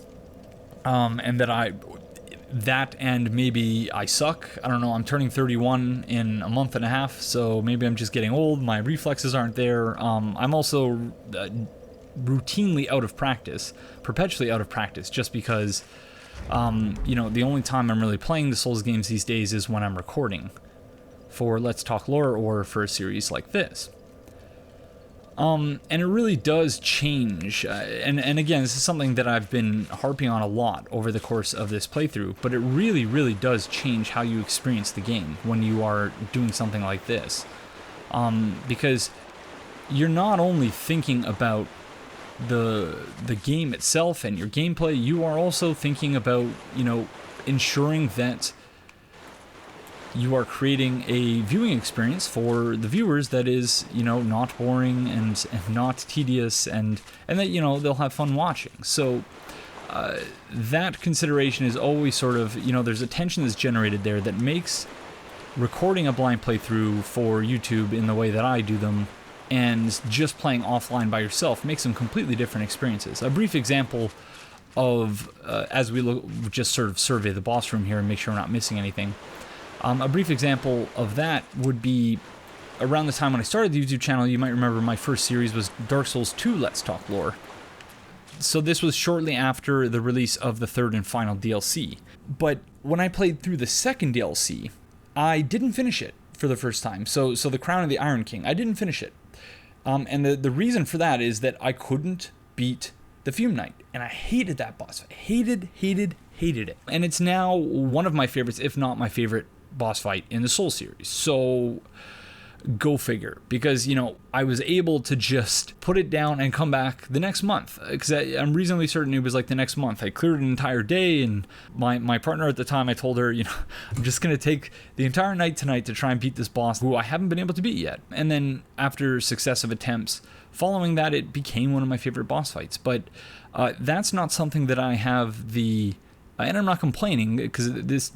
And that and maybe I suck. I don't know. I'm turning 31 in a month and a half, so maybe I'm just getting old. My reflexes aren't there. I'm also routinely out of practice, perpetually out of practice, just because, you know, the only time I'm really playing the Souls games these days is when I'm recording for Let's Talk Lore or for a series like this. And it really does change, and again, this is something that I've been harping on a lot over the course of this playthrough, but it really, really does change how you experience the game when you are doing something like this. Because you're not only thinking about the game itself and your gameplay, you are also thinking about, you know, ensuring that you are creating a viewing experience for the viewers that is, you know, not boring and not tedious, and that, you know, they'll have fun watching. So that consideration is always sort of, you know, there's a tension that's generated there that makes recording a blind playthrough for YouTube in the way that I do them and just playing offline by yourself makes them completely different experiences. A brief example of, as we look, just sort of survey the boss room here and make sure we're not missing anything. A brief example of that would be around the time when I started the YouTube channel. You might remember my first series was Dark Souls 2 Let's Talk Lore. So this was shortly after the release of the third and final DLC. But when I played through the second DLC, I didn't finish it for the first time. So the Crown of the Iron King, I didn't finish it. And the reason for that is that I couldn't beat the Fume Knight. And I hated that boss fight. Hated it. And it's now one of my favorites, if not my favorite boss fight in the Soul series. So go figure, because, you know, I was able to just put it down and come back the next month, because I'm reasonably certain it was like the next month. I cleared an entire day, and my partner at the time, I told her, you know, I'm just going to take the entire night tonight to try and beat this boss who I haven't been able to beat yet. And then after successive attempts following that, it became one of my favorite boss fights. But that's not something that I have the, and I'm not complaining, because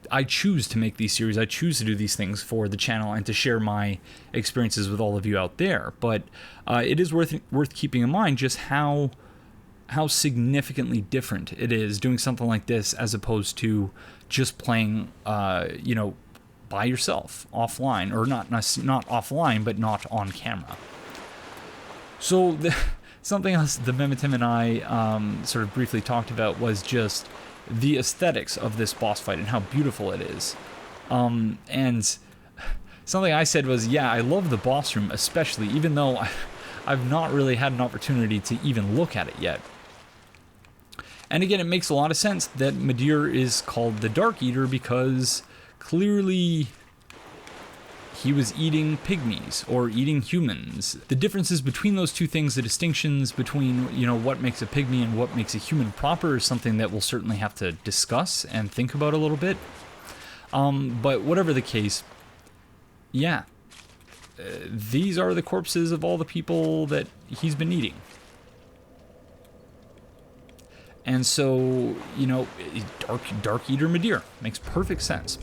I choose to make these series, I choose to do these things for the channel and to share my experiences with all of you out there. But it is worth keeping in mind just how significantly different it is doing something like this as opposed to just playing, you know, by yourself offline, or not offline, but not on camera. So something else the Memitim and I sort of briefly talked about was just the aesthetics of this boss fight and how beautiful it is. And something I said was, yeah, I love the boss room especially, even though I've not really had an opportunity to even look at it yet. And again, it makes a lot of sense that Midir is called the Darkeater, because clearly he was eating pygmies or eating humans. The differences between those two things, the distinctions between, you know, what makes a pygmy and what makes a human proper, is something that we'll certainly have to discuss and think about a little bit. But whatever the case, yeah, these are the corpses of all the people that he's been eating. And so, you know, Darkeater Midir makes perfect sense.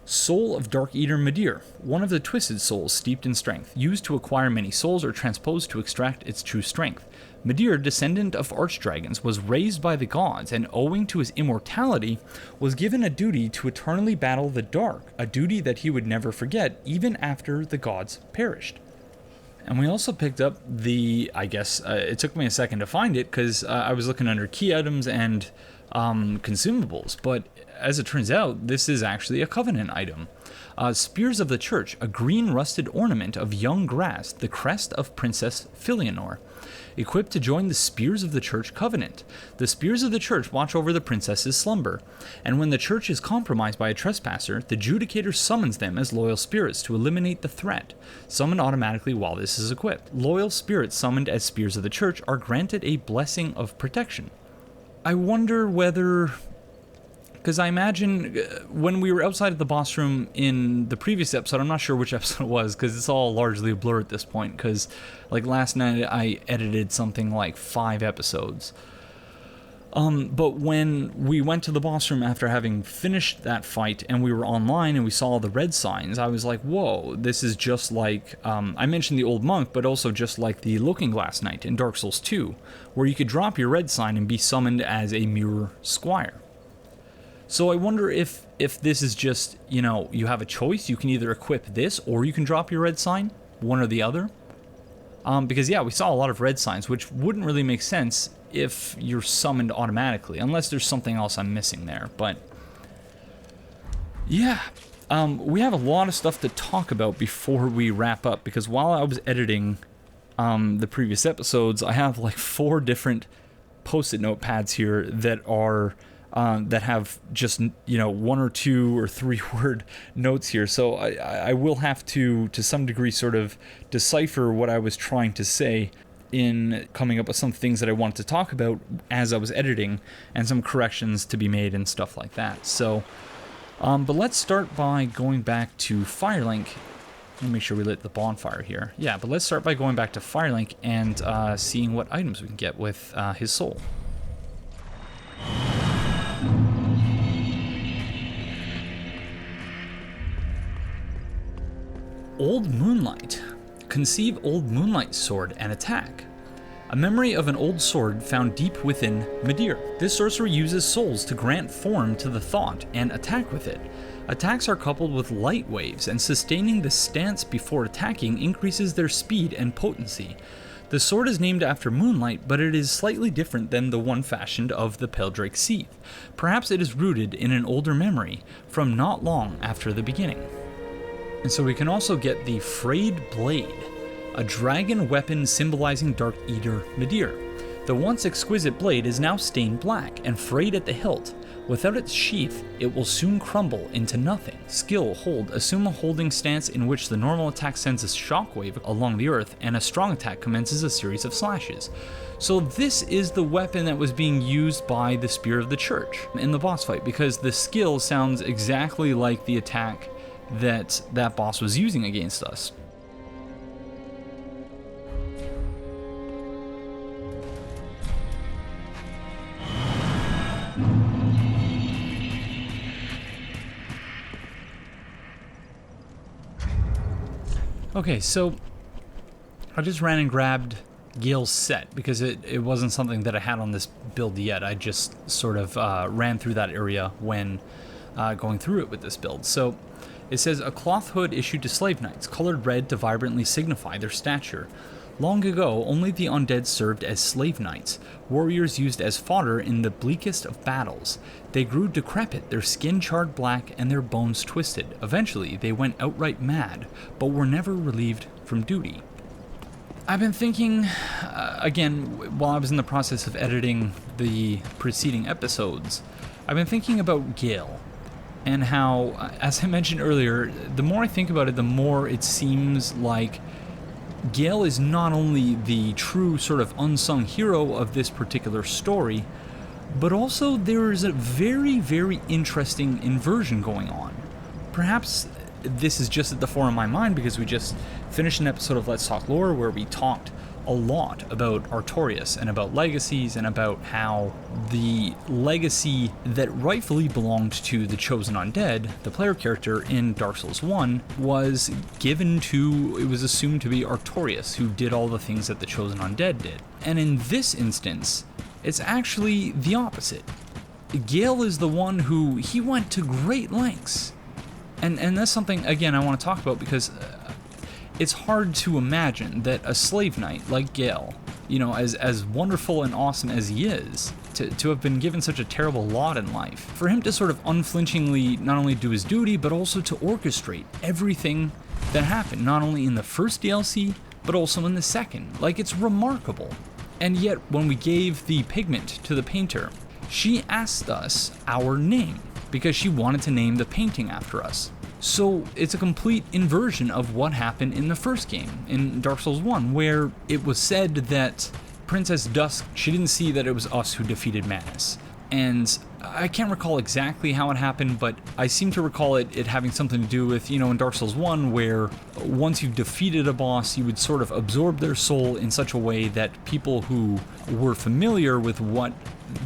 Soul of Darkeater Midir, one of the twisted souls steeped in strength, used to acquire many souls or transposed to extract its true strength. Midir, descendant of archdragons, was raised by the gods, and owing to his immortality, was given a duty to eternally battle the dark, a duty that he would never forget, even after the gods perished. And we also picked up the, I guess, it took me a second to find it, because I was looking under key items and consumables, but as it turns out, this is actually a Covenant item. Spears of the Church, a green rusted ornament of young grass, the crest of Princess Filianor. Equipped to join the Spears of the Church Covenant. The Spears of the Church watch over the princess's slumber, and when the church is compromised by a trespasser, the Judicator summons them as loyal spirits to eliminate the threat, summoned automatically while this is equipped. Loyal spirits summoned as Spears of the Church are granted a blessing of protection. I wonder whether, because I imagine when we were outside of the boss room in the previous episode, I'm not sure which episode it was, because it's all largely a blur at this point, because like last night I edited something like 5 episodes. But when we went to the boss room after having finished that fight and we were online and we saw the red signs, I was like, whoa, this is just like, I mentioned the old monk, but also just like the Looking Glass Knight in Dark Souls 2, where you could drop your red sign and be summoned as a mirror squire. So I wonder if this is just, you know, you have a choice, you can either equip this or you can drop your red sign, one or the other. Because yeah, we saw a lot of red signs, which wouldn't really make sense if you're summoned automatically, unless there's something else I'm missing there. But yeah, we have a lot of stuff to talk about before we wrap up, because while I was editing the previous episodes, I have like 4 different post-it notepads here that are that have just, you know, 1 or 2 or 3 word notes here. So I will have to some degree, sort of decipher what I was trying to say in coming up with some things that I wanted to talk about as I was editing, and some corrections to be made and stuff like that. So, but let's start by going back to Firelink. Let me make sure we lit the bonfire here. Yeah, but let's start by going back to Firelink and seeing what items we can get with his soul. Old Moonlight. Conceive Old Moonlight's sword and attack. A memory of an old sword found deep within Midir. This sorcerer uses souls to grant form to the thought and attack with it. Attacks are coupled with light waves, and sustaining the stance before attacking increases their speed and potency. The sword is named after Moonlight, but it is slightly different than the one fashioned of the Peldrake Seath. Perhaps it is rooted in an older memory from not long after the beginning. And so we can also get the Frayed Blade, a dragon weapon symbolizing Darkeater Midir. The once exquisite blade is now stained black and frayed at the hilt. Without its sheath, it will soon crumble into nothing. Skill, hold. Assume a holding stance in which the normal attack sends a shockwave along the earth, and a strong attack commences a series of slashes. So this is the weapon that was being used by the Spear of the Church in the boss fight, because the skill sounds exactly like the attack that boss was using against us. Okay, so I just ran and grabbed Gael's set because it wasn't something that I had on this build yet. I just sort of ran through that area when going through it with this build. So it says, a cloth hood issued to slave knights, colored red to vibrantly signify their stature. Long ago, only the undead served as slave knights, warriors used as fodder in the bleakest of battles. They grew decrepit, their skin charred black and their bones twisted. Eventually, they went outright mad, but were never relieved from duty. I've been thinking, again, while I was in the process of editing the preceding episodes, I've been thinking about Gael. And how, as I mentioned earlier, the more I think about it, the more it seems like Gael is not only the true sort of unsung hero of this particular story, but also there is a very, very interesting inversion going on. Perhaps this is just at the fore of my mind because we just finished an episode of Let's Talk Lore where we talked a lot about Artorias and about Legacies and about how the legacy that rightfully belonged to the Chosen Undead, the player character in Dark Souls 1, was given to, it was assumed to be Artorias, who did all the things that the Chosen Undead did. And in this instance, it's actually the opposite. Gael is the one who, he went to great lengths. And that's something, again, I want to talk about because it's hard to imagine that a slave knight like Gael, you know, as wonderful and awesome as he is, to have been given such a terrible lot in life, for him to sort of unflinchingly not only do his duty, but also to orchestrate everything that happened, not only in the first DLC, but also in the second. Like, it's remarkable. And yet, when we gave the pigment to the painter, she asked us our name, because she wanted to name the painting after us. So it's a complete inversion of what happened in the first game, in Dark Souls 1, where it was said that Princess Dusk, she didn't see that it was us who defeated Manus, And I can't recall exactly how it happened, but I seem to recall it having something to do with, in Dark Souls 1, where once you've defeated a boss, you would sort of absorb their soul in such a way that people who were familiar with what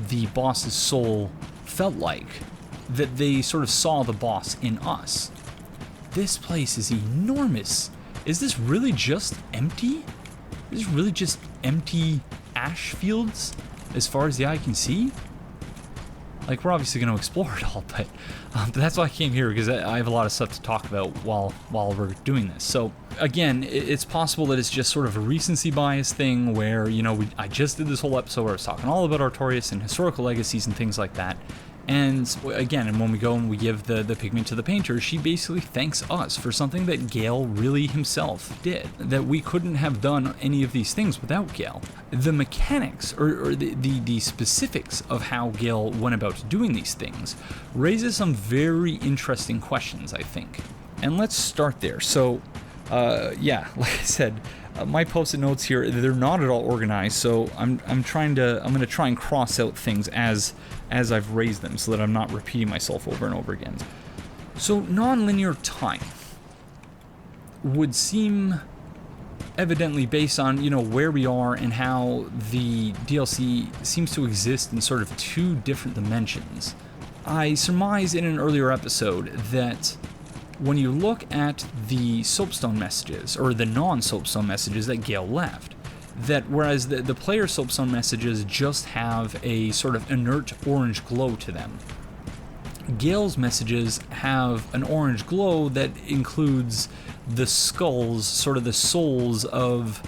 the boss's soul felt like, that they sort of saw the boss in us. This place is enormous. Is this really just empty? Is this really just empty ash fields as far as the eye can see? Like, we're obviously going to explore it all, but that's why I came here, because I have a lot of stuff to talk about while we're doing this. So, again, it's possible that it's just sort of a recency bias thing where, I just did this whole episode where I was talking all about Artorias and historical legacies and things like that. And again, when we go and we give the pigment to the painter, she basically thanks us for something that Gael really himself did. That we couldn't have done any of these things without Gael. The mechanics, or the specifics of how Gael went about doing these things, raises some very interesting questions, I think. And let's start there. So, yeah, like I said, my post-it notes here, they're not at all organized, so I'm going to try and cross out things as I've raised them so that I'm not repeating myself over and over again. So non-linear time would seem evidently based on, where we are and how the DLC seems to exist in sort of two different dimensions. I surmised in an earlier episode that when you look at the soapstone messages, or the non-soapstone messages that Gael left, that whereas the player soapstone messages just have a sort of inert orange glow to them, Gael's messages have an orange glow that includes the skulls, sort of the souls of,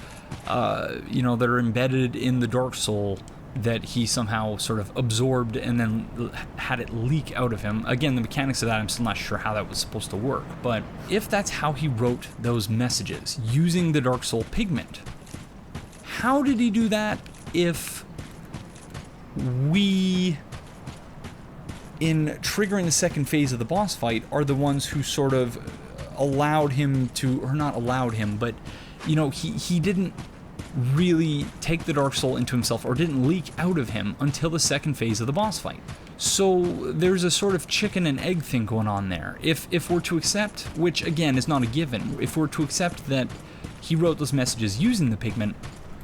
that are embedded in the Dark Soul that he somehow sort of absorbed and then had it leak out of him. Again, the mechanics of that, I'm still not sure how that was supposed to work, but if that's how he wrote those messages, using the Dark Soul pigment, how did he do that if we, in triggering the second phase of the boss fight, are the ones who sort of allowed him to, or not allowed him, but, he didn't really take the Dark Soul into himself, or didn't leak out of him until the second phase of the boss fight. So there's a sort of chicken and egg thing going on there. If we're to accept, which again is not a given, if we're to accept that he wrote those messages using the pigment,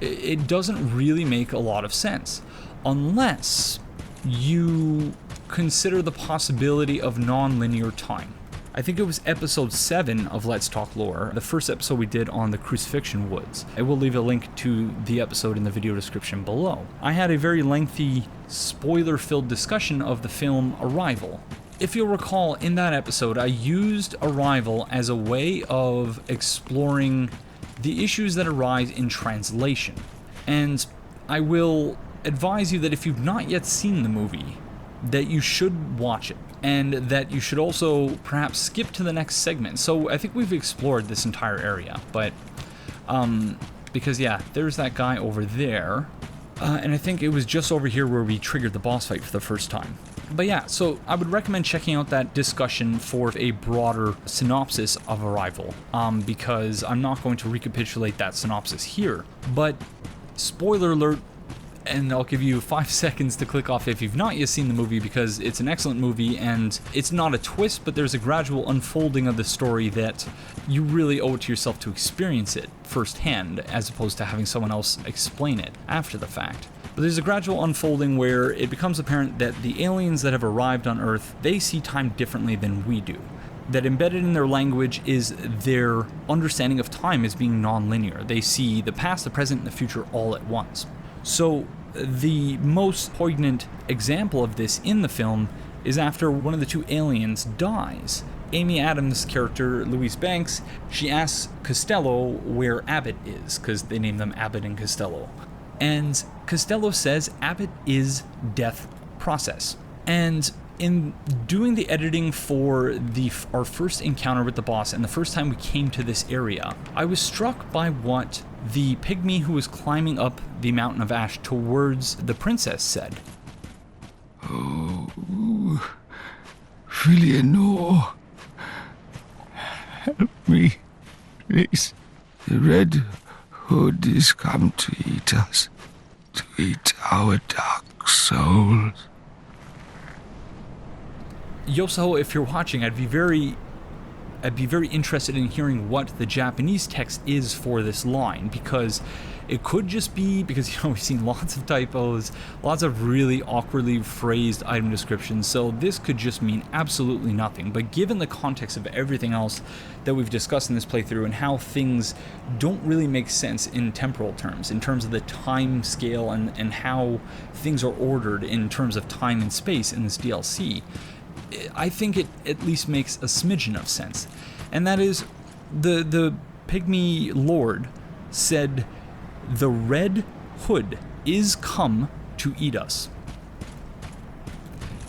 it doesn't really make a lot of sense, unless you consider the possibility of non-linear time. I think it was episode 7 of Let's Talk Lore, the first episode we did on the Crucifixion Woods. I will leave a link to the episode in the video description below. I had a very lengthy, spoiler-filled discussion of the film Arrival. If you'll recall, in that episode, I used Arrival as a way of exploring the issues that arise in translation. And I will advise you that if you've not yet seen the movie, that you should watch it, and that you should also perhaps skip to the next segment. So I think we've explored this entire area, but because yeah, there's that guy over there, and I think it was just over here where we triggered the boss fight for the first time. But yeah, so I would recommend checking out that discussion for a broader synopsis of Arrival, because I'm not going to recapitulate that synopsis here, but spoiler alert, and I'll give you 5 seconds to click off if you've not yet seen the movie, because it's an excellent movie, and it's not a twist, but there's a gradual unfolding of the story that you really owe it to yourself to experience it firsthand, as opposed to having someone else explain it after the fact. But there's a gradual unfolding where it becomes apparent that the aliens that have arrived on Earth, they see time differently than we do. That embedded in their language is their understanding of time as being non-linear. They see the past, the present, and the future all at once. So the most poignant example of this in the film is after one of the two aliens dies. Amy Adams' character, Louise Banks, she asks Costello where Abbott is, because they name them Abbott and Costello. And Costello says Abbott is death process. And in doing the editing for our first encounter with the boss and the first time we came to this area, I was struck by what the pygmy who was climbing up the mountain of ash towards the princess said. Oh, Eleanor, help me, please. The Red Hood is come to eat us, to eat our dark souls. Yosaho, if you're watching, I'd be very interested in hearing what the Japanese text is for this line, because it could just be, because, you know, we've seen lots of typos, lots of really awkwardly phrased item descriptions, so this could just mean absolutely nothing. But given the context of everything else that we've discussed in this playthrough and how things don't really make sense in temporal terms, in terms of the time scale and how things are ordered in terms of time and space in this DLC, I think it at least makes a smidgen of sense. And that is, the Pygmy Lord said, "The Red Hood is come to eat us."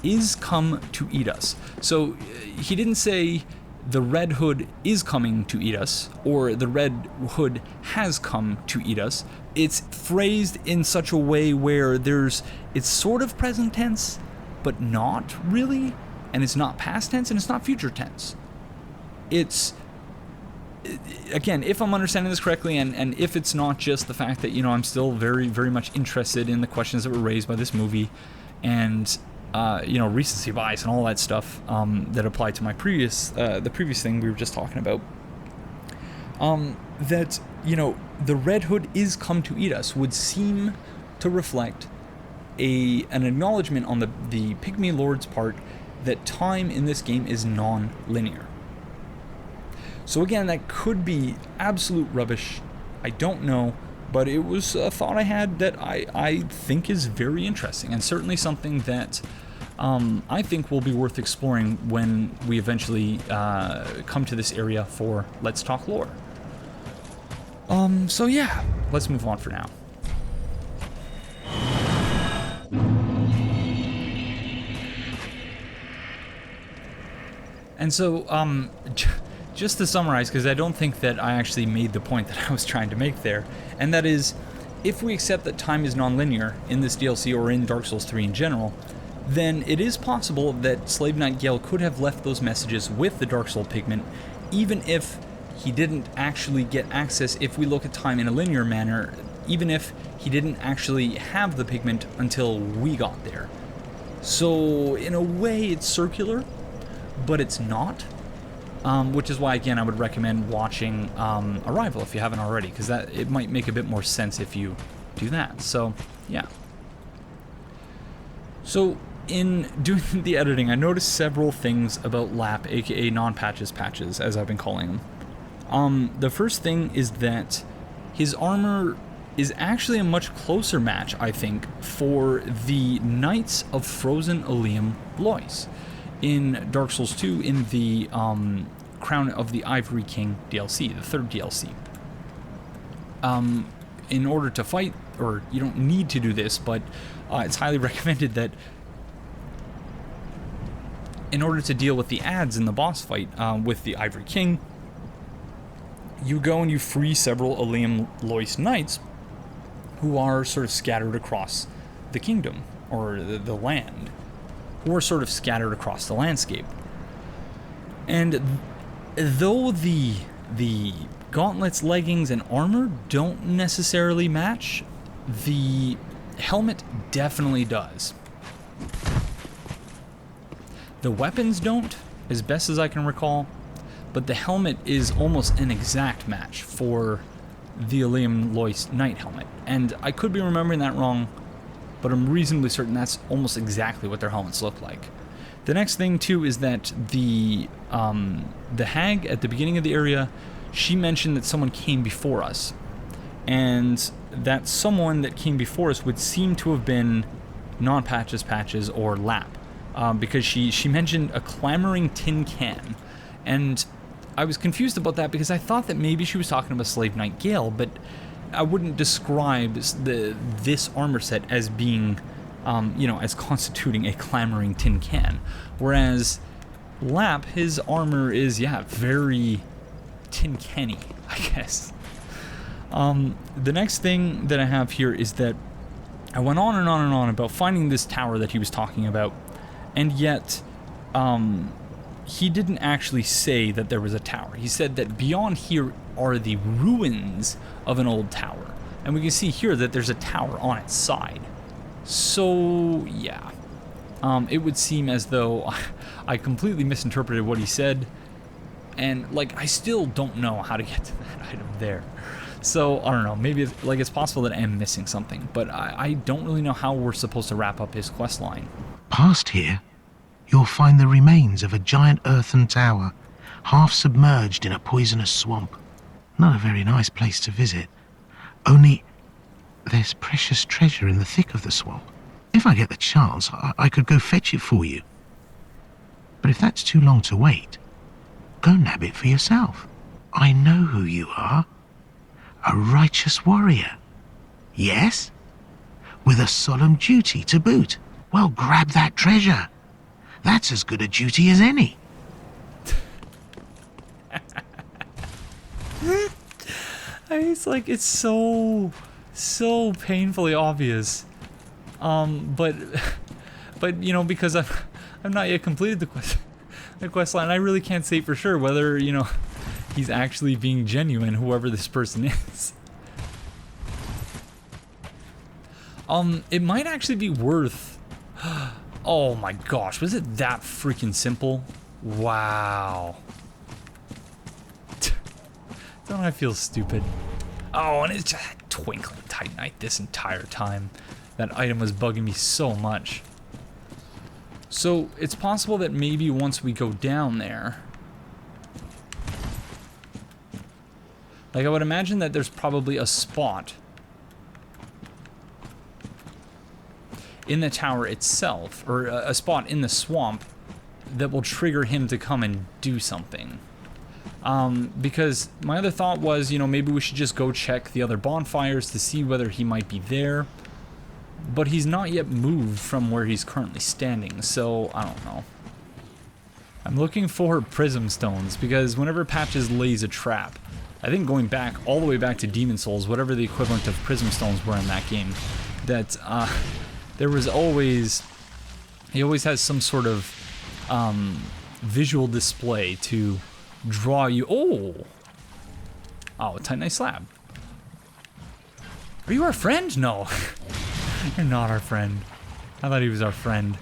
Is come to eat us. So he didn't say the Red Hood is coming to eat us, or the Red Hood has come to eat us. It's phrased in such a way where it's sort of present tense, but not really. And it's not past tense, and it's not future tense. It's, again, if I'm understanding this correctly, and if it's not just the fact that, you know, I'm still very, very much interested in the questions that were raised by this movie, and, you know, recency bias and all that stuff that applied to my the previous thing we were just talking about, that, you know, the Red Hood is come to eat us would seem to reflect an acknowledgement on the Pygmy Lord's part that time in this game is non-linear. So again, that could be absolute rubbish. I don't know, but it was a thought I had that I think is very interesting, and certainly something that I think will be worth exploring when we eventually come to this area for Let's Talk Lore. So yeah, let's move on for now. And so, just to summarize, because I don't think that I actually made the point that I was trying to make there, and that is, if we accept that time is non-linear in this DLC or in Dark Souls 3 in general, then it is possible that Slave Knight Gael could have left those messages with the Dark Soul pigment, even if he didn't actually get access, if we look at time in a linear manner, even if he didn't actually have the pigment until we got there. So, in a way, it's circular, but it's not, which is why, again, I would recommend watching Arrival if you haven't already, because it might make a bit more sense if you do that. So, yeah. So, in doing the editing, I noticed several things about Lapp, aka non-patches patches, as I've been calling them. The first thing is that his armor is actually a much closer match, I think, for the Knights of Frozen Ilium Lois in Dark Souls 2 in the Crown of the Ivory King DLC, the third DLC. In order to fight, or you don't need to do this, but it's highly recommended that in order to deal with the adds in the boss fight with the Ivory King, you go and you free several Ilium Lois Knights who are sort of scattered across the kingdom, or the land, who are sort of scattered across the landscape. And though the gauntlets, leggings, and armor don't necessarily match, the helmet definitely does. The weapons don't, as best as I can recall, but the helmet is almost an exact match for the Ilium Lois Knight helmet. And I could be remembering that wrong, but I'm reasonably certain that's almost exactly what their helmets look like. The next thing, too, is that the hag at the beginning of the area, she mentioned that someone came before us. And that someone that came before us would seem to have been non-patches patches or Lapp. Because she mentioned a clamoring tin can. And I was confused about that because I thought that maybe she was talking about Slave Knight Gael, but I wouldn't describe this armor set as being, as constituting a clamoring tin can. Whereas Lapp, his armor is, very tin can-y, I guess. The next thing that I have here is that I went on and on and on about finding this tower that he was talking about, and yet he didn't actually say that there was a tower. He said that beyond here are the ruins of an old tower. And we can see here that there's a tower on its side. So, yeah. it would seem as though I completely misinterpreted what he said, and like I still don't know how to get to that item there. So I don't know, maybe it's possible that I am missing something, but I don't really know how we're supposed to wrap up his quest line. Past here, you'll find the remains of a giant earthen tower, half submerged in a poisonous swamp. Not a very nice place to visit. Only there's precious treasure in the thick of the swamp. If I get the chance, I could go fetch it for you. But if that's too long to wait, go nab it for yourself. I know who you are. A righteous warrior. Yes? With a solemn duty to boot. Well, grab that treasure. That's as good a duty as any. It's like, it's so painfully obvious. But you know, because I've not yet completed the quest line, I really can't say for sure whether, you know, he's actually being genuine, whoever this person is. It might actually be worth... Oh my gosh, was it that freaking simple? Wow. Don't I feel stupid? Oh, and it's just twinkling Titanite this entire time. That item was bugging me so much. So, it's possible that maybe once we go down there... Like, I would imagine that there's probably a spot in the tower itself, or a spot in the swamp that will trigger him to come and do something. Because my other thought was, you know, maybe we should just go check the other bonfires to see whether he might be there. But he's not yet moved from where he's currently standing, so I don't know. I'm looking for prism stones, because whenever Patches lays a trap, I think going back, all the way back to Demon Souls, whatever the equivalent of prism stones were in that game, that there was always, he always has some sort of visual display to draw you. Oh, a Titanite slab. Are you our friend? No, you're not our friend. I thought he was our friend.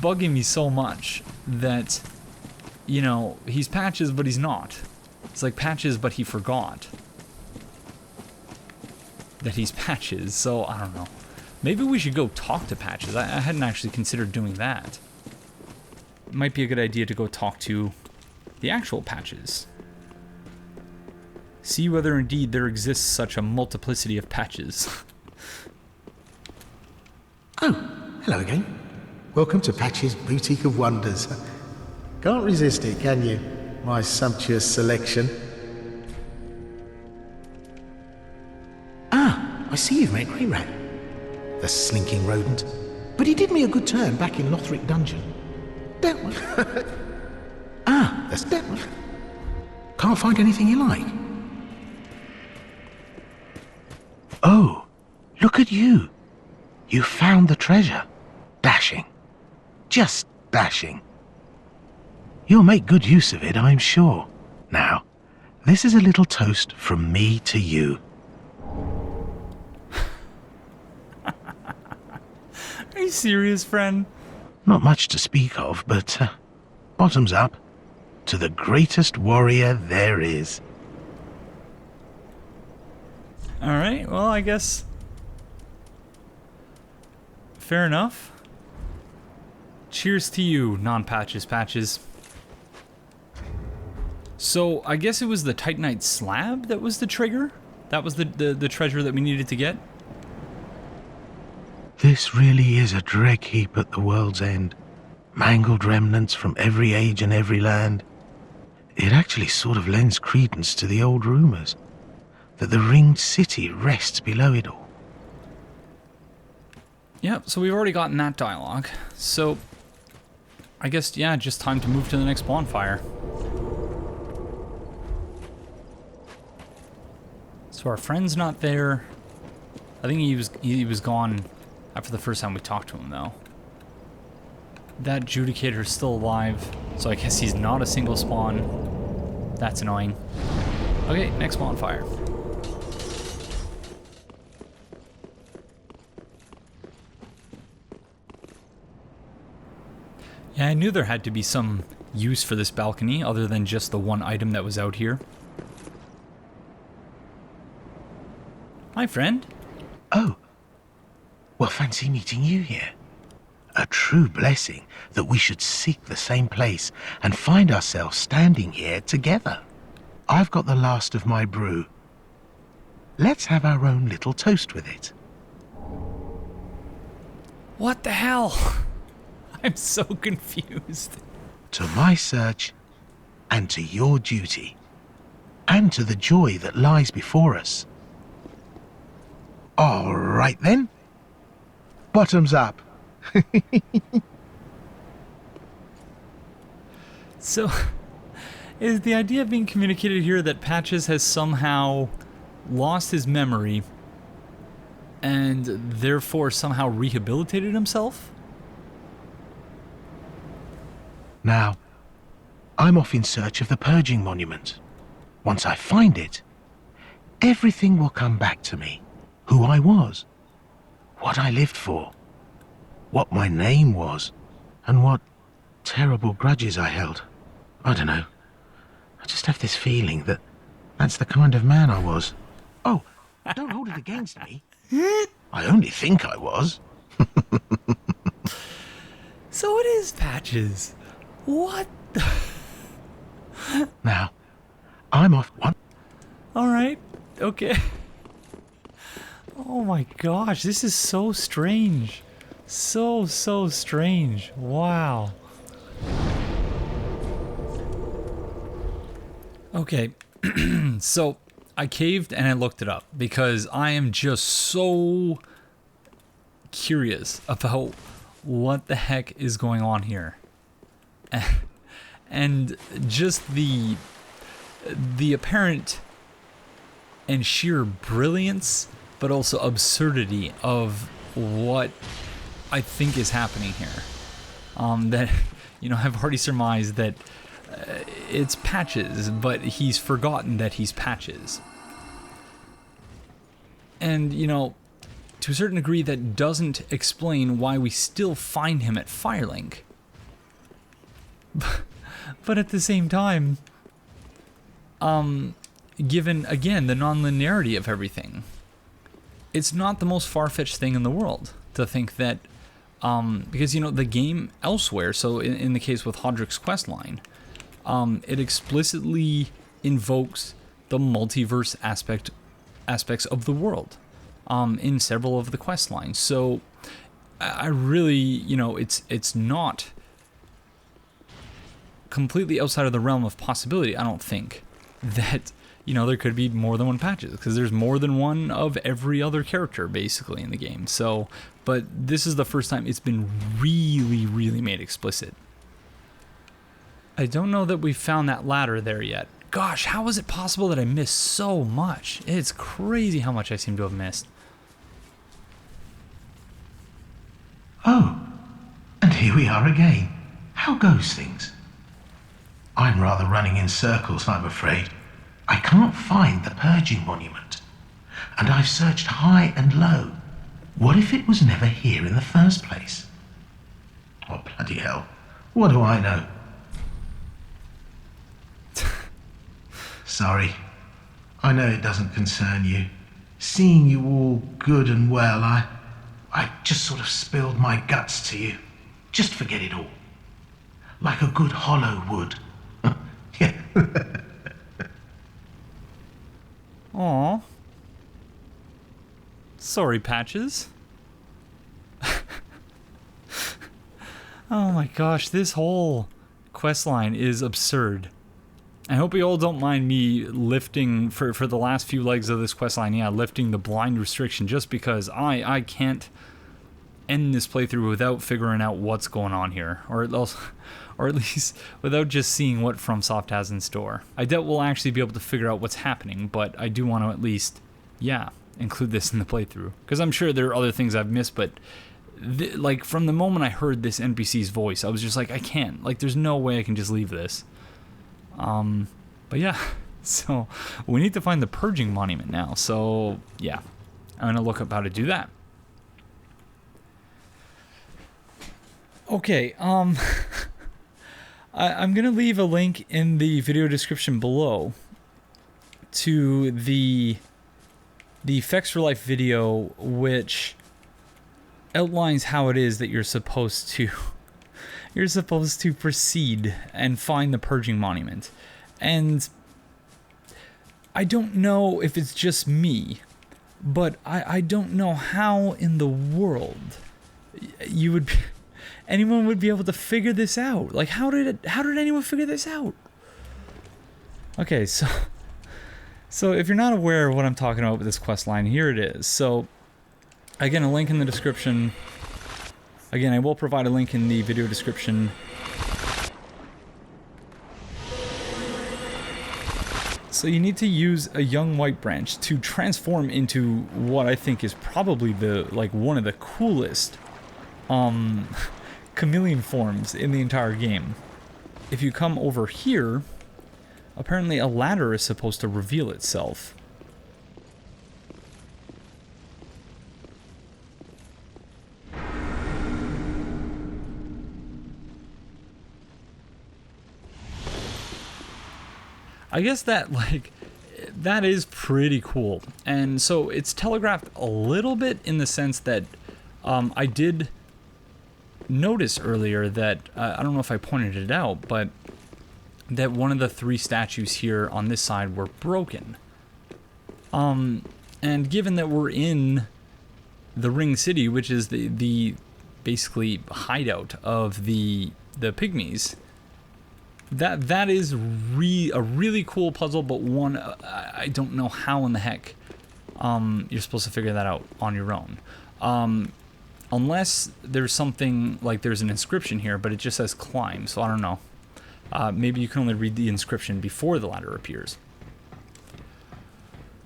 Bugging me so much that, you know, he's Patches, but he's not. It's like Patches, but he forgot that he's Patches, so I don't know. Maybe we should go talk to Patches. I hadn't actually considered doing that. It might be a good idea to go talk to the actual Patches. See whether indeed there exists such a multiplicity of Patches. Oh, hello again. Welcome to Patch's Boutique of Wonders. Can't resist it, can you? My sumptuous selection. Ah, I see you've met Grey Rat. The slinking rodent. But he did me a good turn back in Lothric Dungeon. That one. That's that one. Can't find anything you like. Oh, look at you. You found the treasure. Dashing. Just dashing. You'll make good use of it, I'm sure. Now, this is a little toast from me to you. Are you serious, friend? Not much to speak of, but bottoms up to the greatest warrior there is. Alright, well, I guess... Fair enough. Cheers to you, non-Patches Patches. So, I guess it was the Titanite slab that was the trigger? That was the treasure that we needed to get? This really is a dreck heap at the world's end. Mangled remnants from every age and every land. It actually sort of lends credence to the old rumors that the ringed city rests below it all. Yep, so we've already gotten that dialogue. So, I guess, yeah, just time to move to the next bonfire. So our friend's not there. I think he was gone after the first time we talked to him, though. That Judicator's still alive, so I guess he's not a single spawn. That's annoying. Okay, next bonfire. Yeah, I knew there had to be some use for this balcony other than just the one item that was out here. Hi, friend. Oh. Well, fancy meeting you here. A true blessing that we should seek the same place and find ourselves standing here together. I've got the last of my brew. Let's have our own little toast with it. What the hell? I'm so confused. To my search, and to your duty, and to the joy that lies before us. All right then. Bottoms up. So, is the idea being communicated here that Patches has somehow lost his memory and therefore somehow rehabilitated himself? Now, I'm off in search of the Purging Monument. Once I find it, everything will come back to me. Who I was, what I lived for, what my name was, and what terrible grudges I held. I don't know. I just have this feeling that that's the kind of man I was. Oh, don't hold it against me. I only think I was. So it is Patches. What the... Now, I'm off one. Alright, okay. Oh my gosh, this is so strange. So strange. Wow. Okay, so I caved and I looked it up because I am just so curious about what the heck is going on here. And just the apparent and sheer brilliance, but also absurdity of what I think is happening here. That, you know, I've already surmised that it's Patches, but he's forgotten that he's Patches. And, you know, to a certain degree, that doesn't explain why we still find him at Firelink. But at the same time, given, again, the non-linearity of everything, it's not the most far-fetched thing in the world to think that, because, you know, the game elsewhere, so in the case with Hodrick's questline, it explicitly invokes the multiverse aspects of the world in several of the quest lines. So I really, you know, it's not completely outside of the realm of possibility, I don't think, that, you know, there could be more than one Patches, because there's more than one of every other character basically in the game. So, but this is the first time it's been really made explicit. I don't know that we've found that ladder there yet. Gosh, how is it possible that I missed so much? It's crazy how much I seem to have missed. Oh, and here we are again. How goes things? I'm rather running in circles, I'm afraid. I can't find the Purging Monument, and I've searched high and low. What if it was never here in the first place? Oh, bloody hell. What do I know? Sorry. I know it doesn't concern you. Seeing you all good and well, I just sort of spilled my guts to you. Just forget it all. Like a good hollow would. Yeah. Aw. Sorry, Patches. Oh my gosh, this whole questline is absurd. I hope you all don't mind me lifting, for the last few legs of this questline, yeah, lifting the blind restriction, just because I can't end this playthrough without figuring out what's going on here, or at least without just seeing what FromSoft has in store. I doubt we'll actually be able to figure out what's happening, but I do want to at least, yeah, include this in the playthrough, because I'm sure there are other things I've missed, but like from the moment I heard this NPC's voice, I was just like, I can't, like, there's no way I can just leave this. But yeah, so we need to find the Purging Monument now, so yeah, I'm gonna look up how to do that. Okay, I'm going to leave a link in the video description below to the Effects for Life video, which outlines how it is that you're supposed to proceed and find the Purging Monument. And I don't know if it's just me, but I don't know how in the world anyone would be able to figure this out. Like, how did anyone figure this out? Okay, so if you're not aware of what I'm talking about with this quest line, here it is. So, again, a link in the description. Again, I will provide a link in the video description. So you need to use a young white branch to transform into what I think is probably one of the coolest chameleon forms in the entire game. If you come over here, apparently a ladder is supposed to reveal itself. I guess that is pretty cool. And so it's telegraphed a little bit in the sense that I did notice earlier that, I don't know if I pointed it out, but that one of the 3 statues here on this side were broken. And given that we're in the Ring City, which is the basically hideout of the pygmies, that is a really cool puzzle, but one I don't know how in the heck you're supposed to figure that out on your own. Unless there's something like there's an inscription here, but it just says climb, so I don't know. Maybe you can only read the inscription before the ladder appears.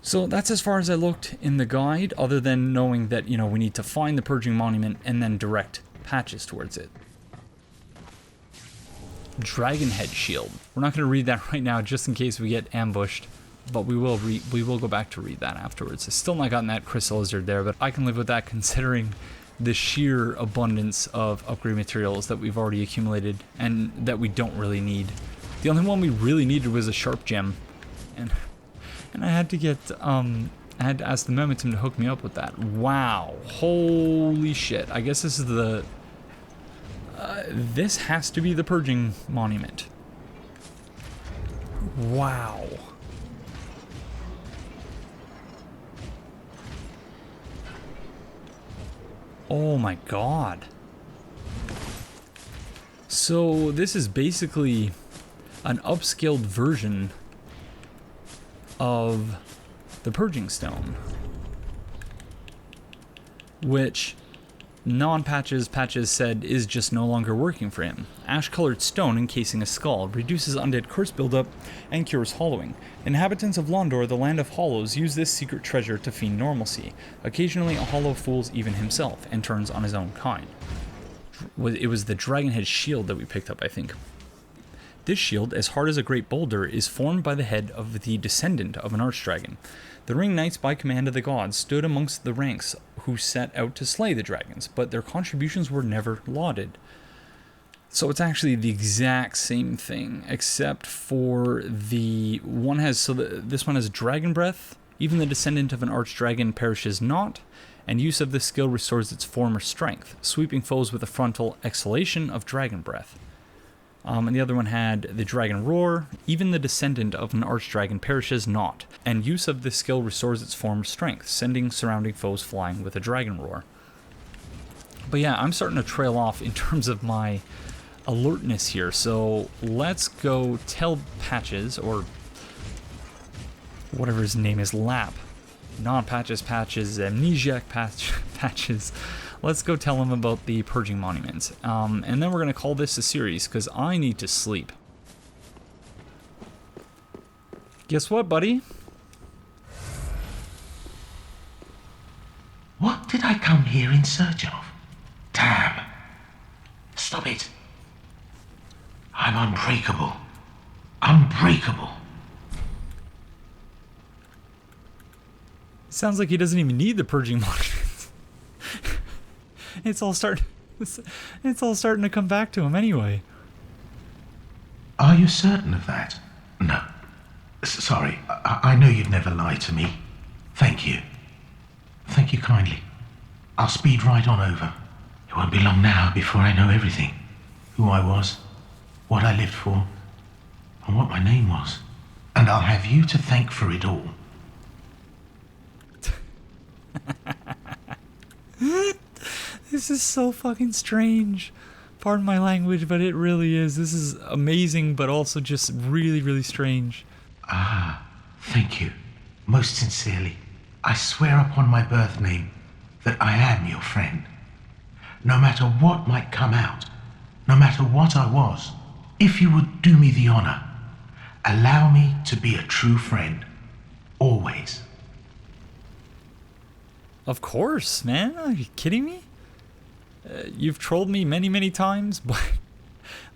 So that's as far as I looked in the guide, other than knowing that, you know, we need to find the Purging Monument and then direct patches towards it. Dragon Head Shield. We're not going to read that right now just in case we get ambushed, but we will go back to read that afterwards. I've still not gotten that Crystal Lizard there, but I can live with that considering the sheer abundance of upgrade materials that we've already accumulated and that we don't really need. The only one we really needed was a Sharp Gem, and I had to get I had to ask the Momentum to hook me up with that. Wow, holy shit! I guess this is the this has to be the Purging Monument. Wow. Oh my god. So this is basically an upscaled version of the Purging Stone, which Patches said is just no longer working for him. Ash-colored stone encasing a skull reduces undead curse buildup and cures hollowing. Inhabitants of Londor, the land of hollows, use this secret treasure to feign normalcy. Occasionally a hollow fools even himself and turns on his own kind. It was the Dragonhead shield that we picked up, I think. This shield, as hard as a great boulder, is formed by the head of the descendant of an archdragon. The Ring Knights, by command of the gods, stood amongst the ranks who set out to slay the dragons, but their contributions were never lauded. So it's actually the exact same thing, except for the one has, so this one has Dragon Breath. Even the descendant of an archdragon perishes not, and use of this skill restores its former strength, sweeping foes with a frontal exhalation of Dragon Breath. And the other one had the Dragon Roar. Even the descendant of an archdragon perishes not, and use of this skill restores its former strength, sending surrounding foes flying with a Dragon Roar. But yeah, I'm starting to trail off in terms of my alertness here, so let's go tell Patches, or whatever his name is, Lapp. Non-Patches, Amnesiac Patches. Let's go tell him about the Purging Monument. And then we're going to call this a series, because I need to sleep. Guess what, buddy? What did I come here in search of? Damn. Stop it. I'm unbreakable. Unbreakable. Sounds like he doesn't even need the Purging Monument. It's all starting to come back to him anyway. Are you certain of that? No. Sorry, I know you'd never lie to me. Thank you. Thank you kindly. I'll speed right on over. It won't be long now before I know everything. Who I was, what I lived for, and what my name was. And I'll have you to thank for it all. This is so fucking strange. Pardon my language, but it really is. This is amazing, but also just really, really strange. Ah, thank you. Most sincerely. I swear upon my birth name that I am your friend. No matter what might come out, no matter what I was, if you would do me the honor, allow me to be a true friend. Always. Of course, man. Are you kidding me? You've trolled me many, many times,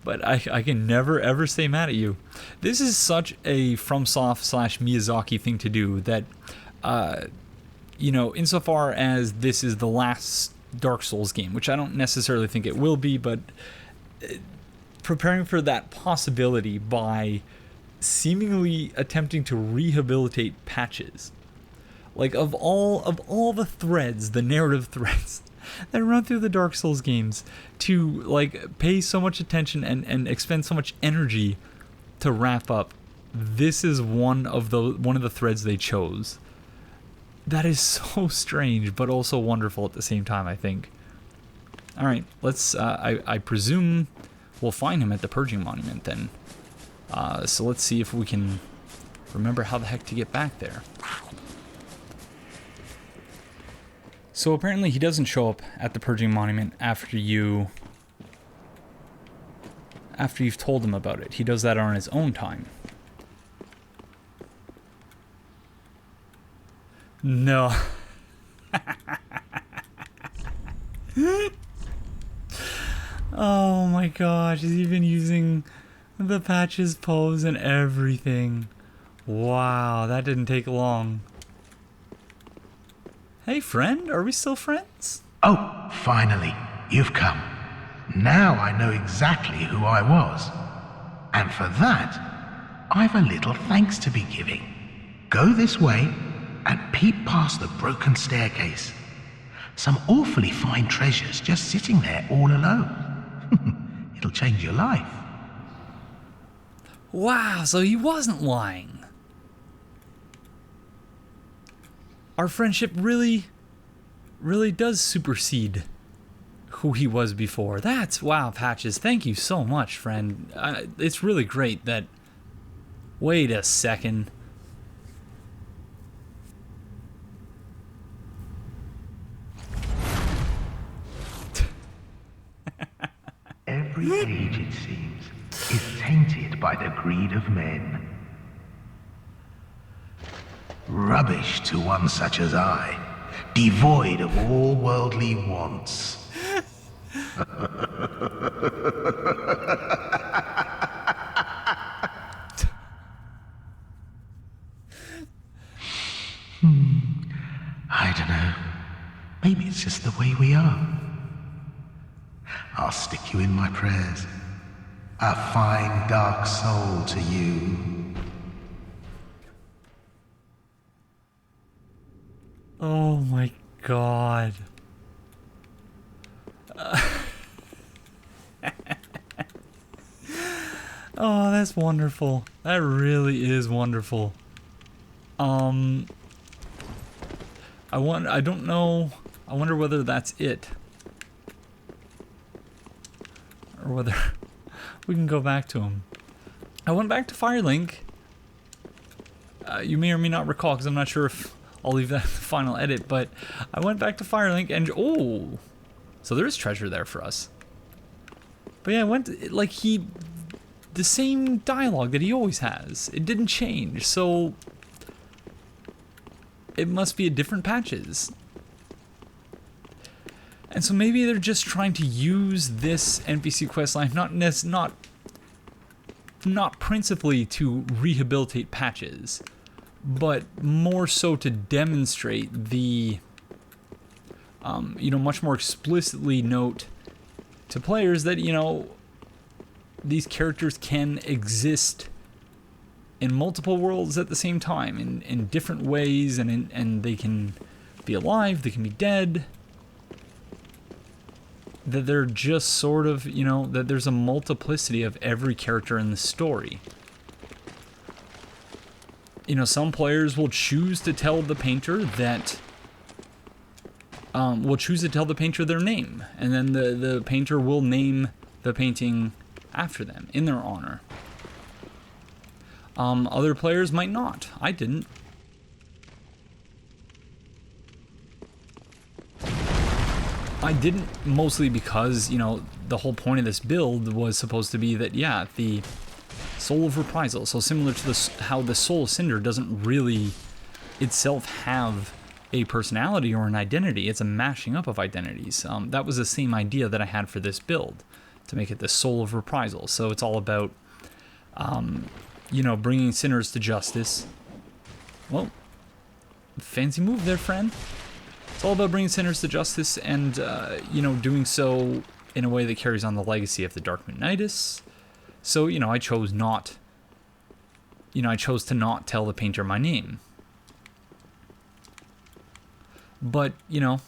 but I can never, ever stay mad at you. This is such a FromSoft / Miyazaki thing to do that, you know, insofar as this is the last Dark Souls game, which I don't necessarily think it will be, but preparing for that possibility by seemingly attempting to rehabilitate patches. Like, of all the threads, the narrative threads that run through the Dark Souls games, to like pay so much attention and expend so much energy to wrap up, this is one of the threads they chose. That is so strange, but also wonderful at the same time, I think. All right, let's. I presume we'll find him at the Purging Monument then. So let's see if we can remember how the heck to get back there. So apparently he doesn't show up at the Purging Monument after you've told him about it. He does that on his own time. No. Oh my gosh, he's even using the patches pose and everything. Wow, that didn't take long. Hey friend, are we still friends? Oh, finally, you've come. Now I know exactly who I was. And for that, I've a little thanks to be giving. Go this way and peep past the broken staircase. Some awfully fine treasures just sitting there all alone. It'll change your life. Wow, so he wasn't lying. Our friendship really does supersede who he was before. That's, wow, Patches, thank you so much, friend. It's really great that... Wait a second. Every age, it seems, is tainted by the greed of men. Rubbish to one such as I, devoid of all worldly wants. I don't know. Maybe it's just the way we are. I'll stick you in my prayers. A fine dark soul to you. Oh my god. Oh, that's wonderful. That really is wonderful. I don't know. I wonder whether that's it. Or whether we can go back to him. I went back to Firelink. You may or may not recall, because I'm not sure if I'll leave that in the final edit, but I went back to Firelink and, oh, so there is treasure there for us. But yeah, I went, like, the same dialogue that he always has. It didn't change, so it must be a different Patches. And so maybe they're just trying to use this NPC questline, not principally to rehabilitate Patches, but more so to demonstrate the, much more explicitly note to players that, these characters can exist in multiple worlds at the same time, in different ways, and they can be alive, they can be dead. That they're just sort of, you know, that there's a multiplicity of every character in the story. You know, some players will choose to tell the painter that, their name, and then the painter will name the painting after them, in their honor. Other players might not. I didn't. I didn't mostly because, you know, the whole point of this build was supposed to be that, yeah, the Soul of Reprisal, so similar to how the Soul of Cinder doesn't really itself have a personality or an identity. It's a mashing up of identities. That was the same idea that I had for this build, to make it the Soul of Reprisal. So it's all about, you know, bringing sinners to justice. Well, fancy move there, friend. It's all about bringing sinners to justice and, you know, doing so in a way that carries on the legacy of the Dark Moonitis. So, you know, I chose to not tell the painter my name. But, you know,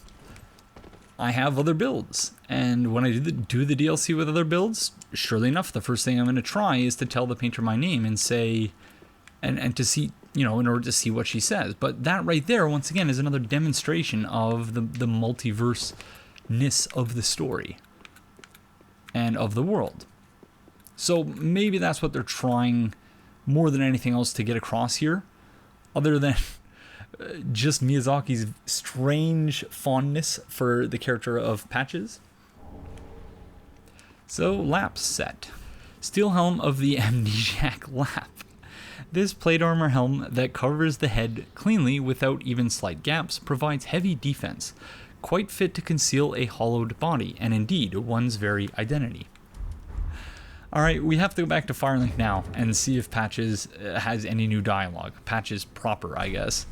I have other builds, and when I do the DLC with other builds, surely enough, the first thing I'm going to try is to tell the painter my name and say, and to see, you know, in order to see what she says. But that right there, once again, is another demonstration of the multiverse-ness of the story and of the world. So maybe that's what they're trying more than anything else to get across here, other than just Miyazaki's strange fondness for the character of Patches. So, Lapp's set. Steel helm of the amnesiac Lapp. This plate armor helm that covers the head cleanly without even slight gaps provides heavy defense, quite fit to conceal a hollowed body, and indeed one's very identity. Alright, we have to go back to Firelink now and see if Patches has any new dialogue. Patches proper, I guess.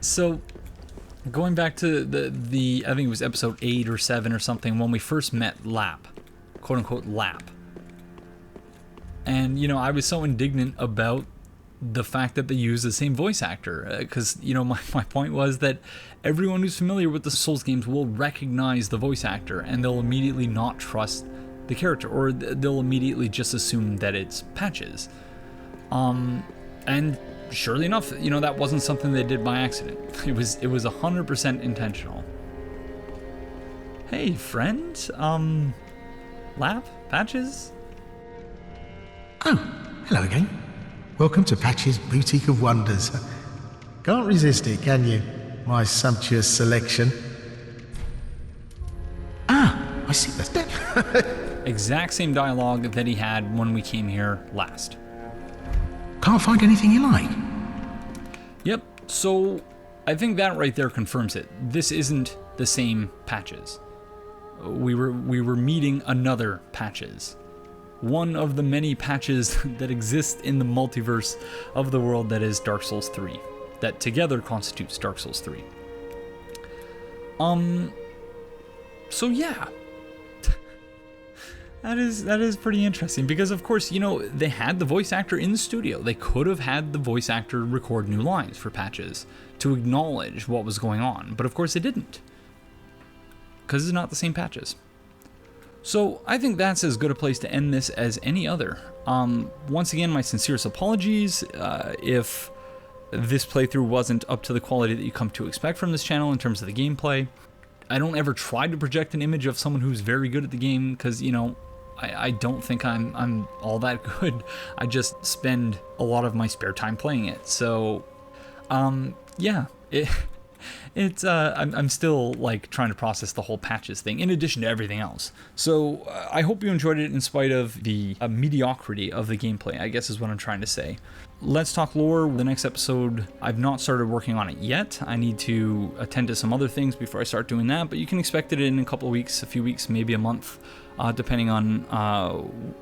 So, going back to the I think it was episode 8 or 7 or something, when we first met Lapp, quote-unquote Lapp. And, you know, I was so indignant about the fact that they use the same voice actor, because, you know, my point was that everyone who's familiar with the Souls games will recognize the voice actor, and they'll immediately not trust the character, or they'll immediately just assume that it's Patches. And surely enough, you know, that wasn't something they did by accident. It was 100% intentional. Hey, friend, Lapp? Patches? Oh, hello again. Welcome to Patch's Boutique of Wonders. Can't resist it, can you? My sumptuous selection. Ah, I see that's dead. Exact same dialogue that he had when we came here last. Can't find anything you like. Yep, so I think that right there confirms it. This isn't the same Patches. We were meeting another Patches. One of the many Patches that exist in the multiverse of the world that is Dark Souls 3. That together constitutes Dark Souls 3. So yeah. That is pretty interesting, because of course, you know, they had the voice actor in the studio. They could have had the voice actor record new lines for Patches to acknowledge what was going on, but of course they didn't, because it's not the same Patches. So I think that's as good a place to end this as any other. Once again, my sincerest apologies if this playthrough wasn't up to the quality that you come to expect from this channel in terms of the gameplay. I don't ever try to project an image of someone who's very good at the game, because, you know, I don't think I'm all that good. I just spend a lot of my spare time playing it. So, yeah, I'm still like trying to process the whole Patches thing in addition to everything else. So I hope you enjoyed it in spite of the mediocrity of the gameplay, I guess is what I'm trying to say. Let's Talk Lore, the next episode, I've not started working on it yet. I need to attend to some other things before I start doing that, but you can expect it in a couple of weeks, a few weeks, maybe a month, depending on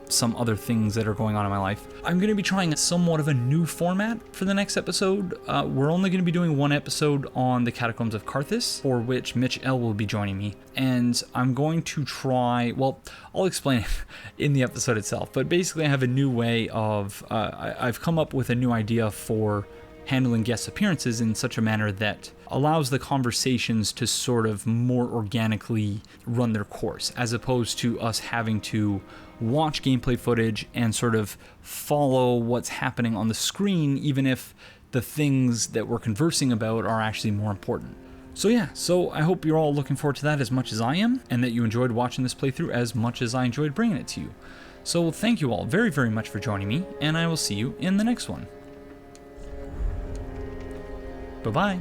some other things that are going on in my life. I'm going to be trying somewhat of a new format for the next episode. We're only going to be doing one episode on the Catacombs of Carthus, for which Mitch L. will be joining me, and I'm going to try, well, I'll explain it in the episode itself, but basically I have a new way of, I've come up with a new idea for handling guest appearances in such a manner that allows the conversations to sort of more organically run their course, as opposed to us having to watch gameplay footage and sort of follow what's happening on the screen, even if the things that we're conversing about are actually more important. So yeah, so I hope you're all looking forward to that as much as I am, and that you enjoyed watching this playthrough as much as I enjoyed bringing it to you. So thank you all very, very much for joining me, and I will see you in the next one. Bye-bye.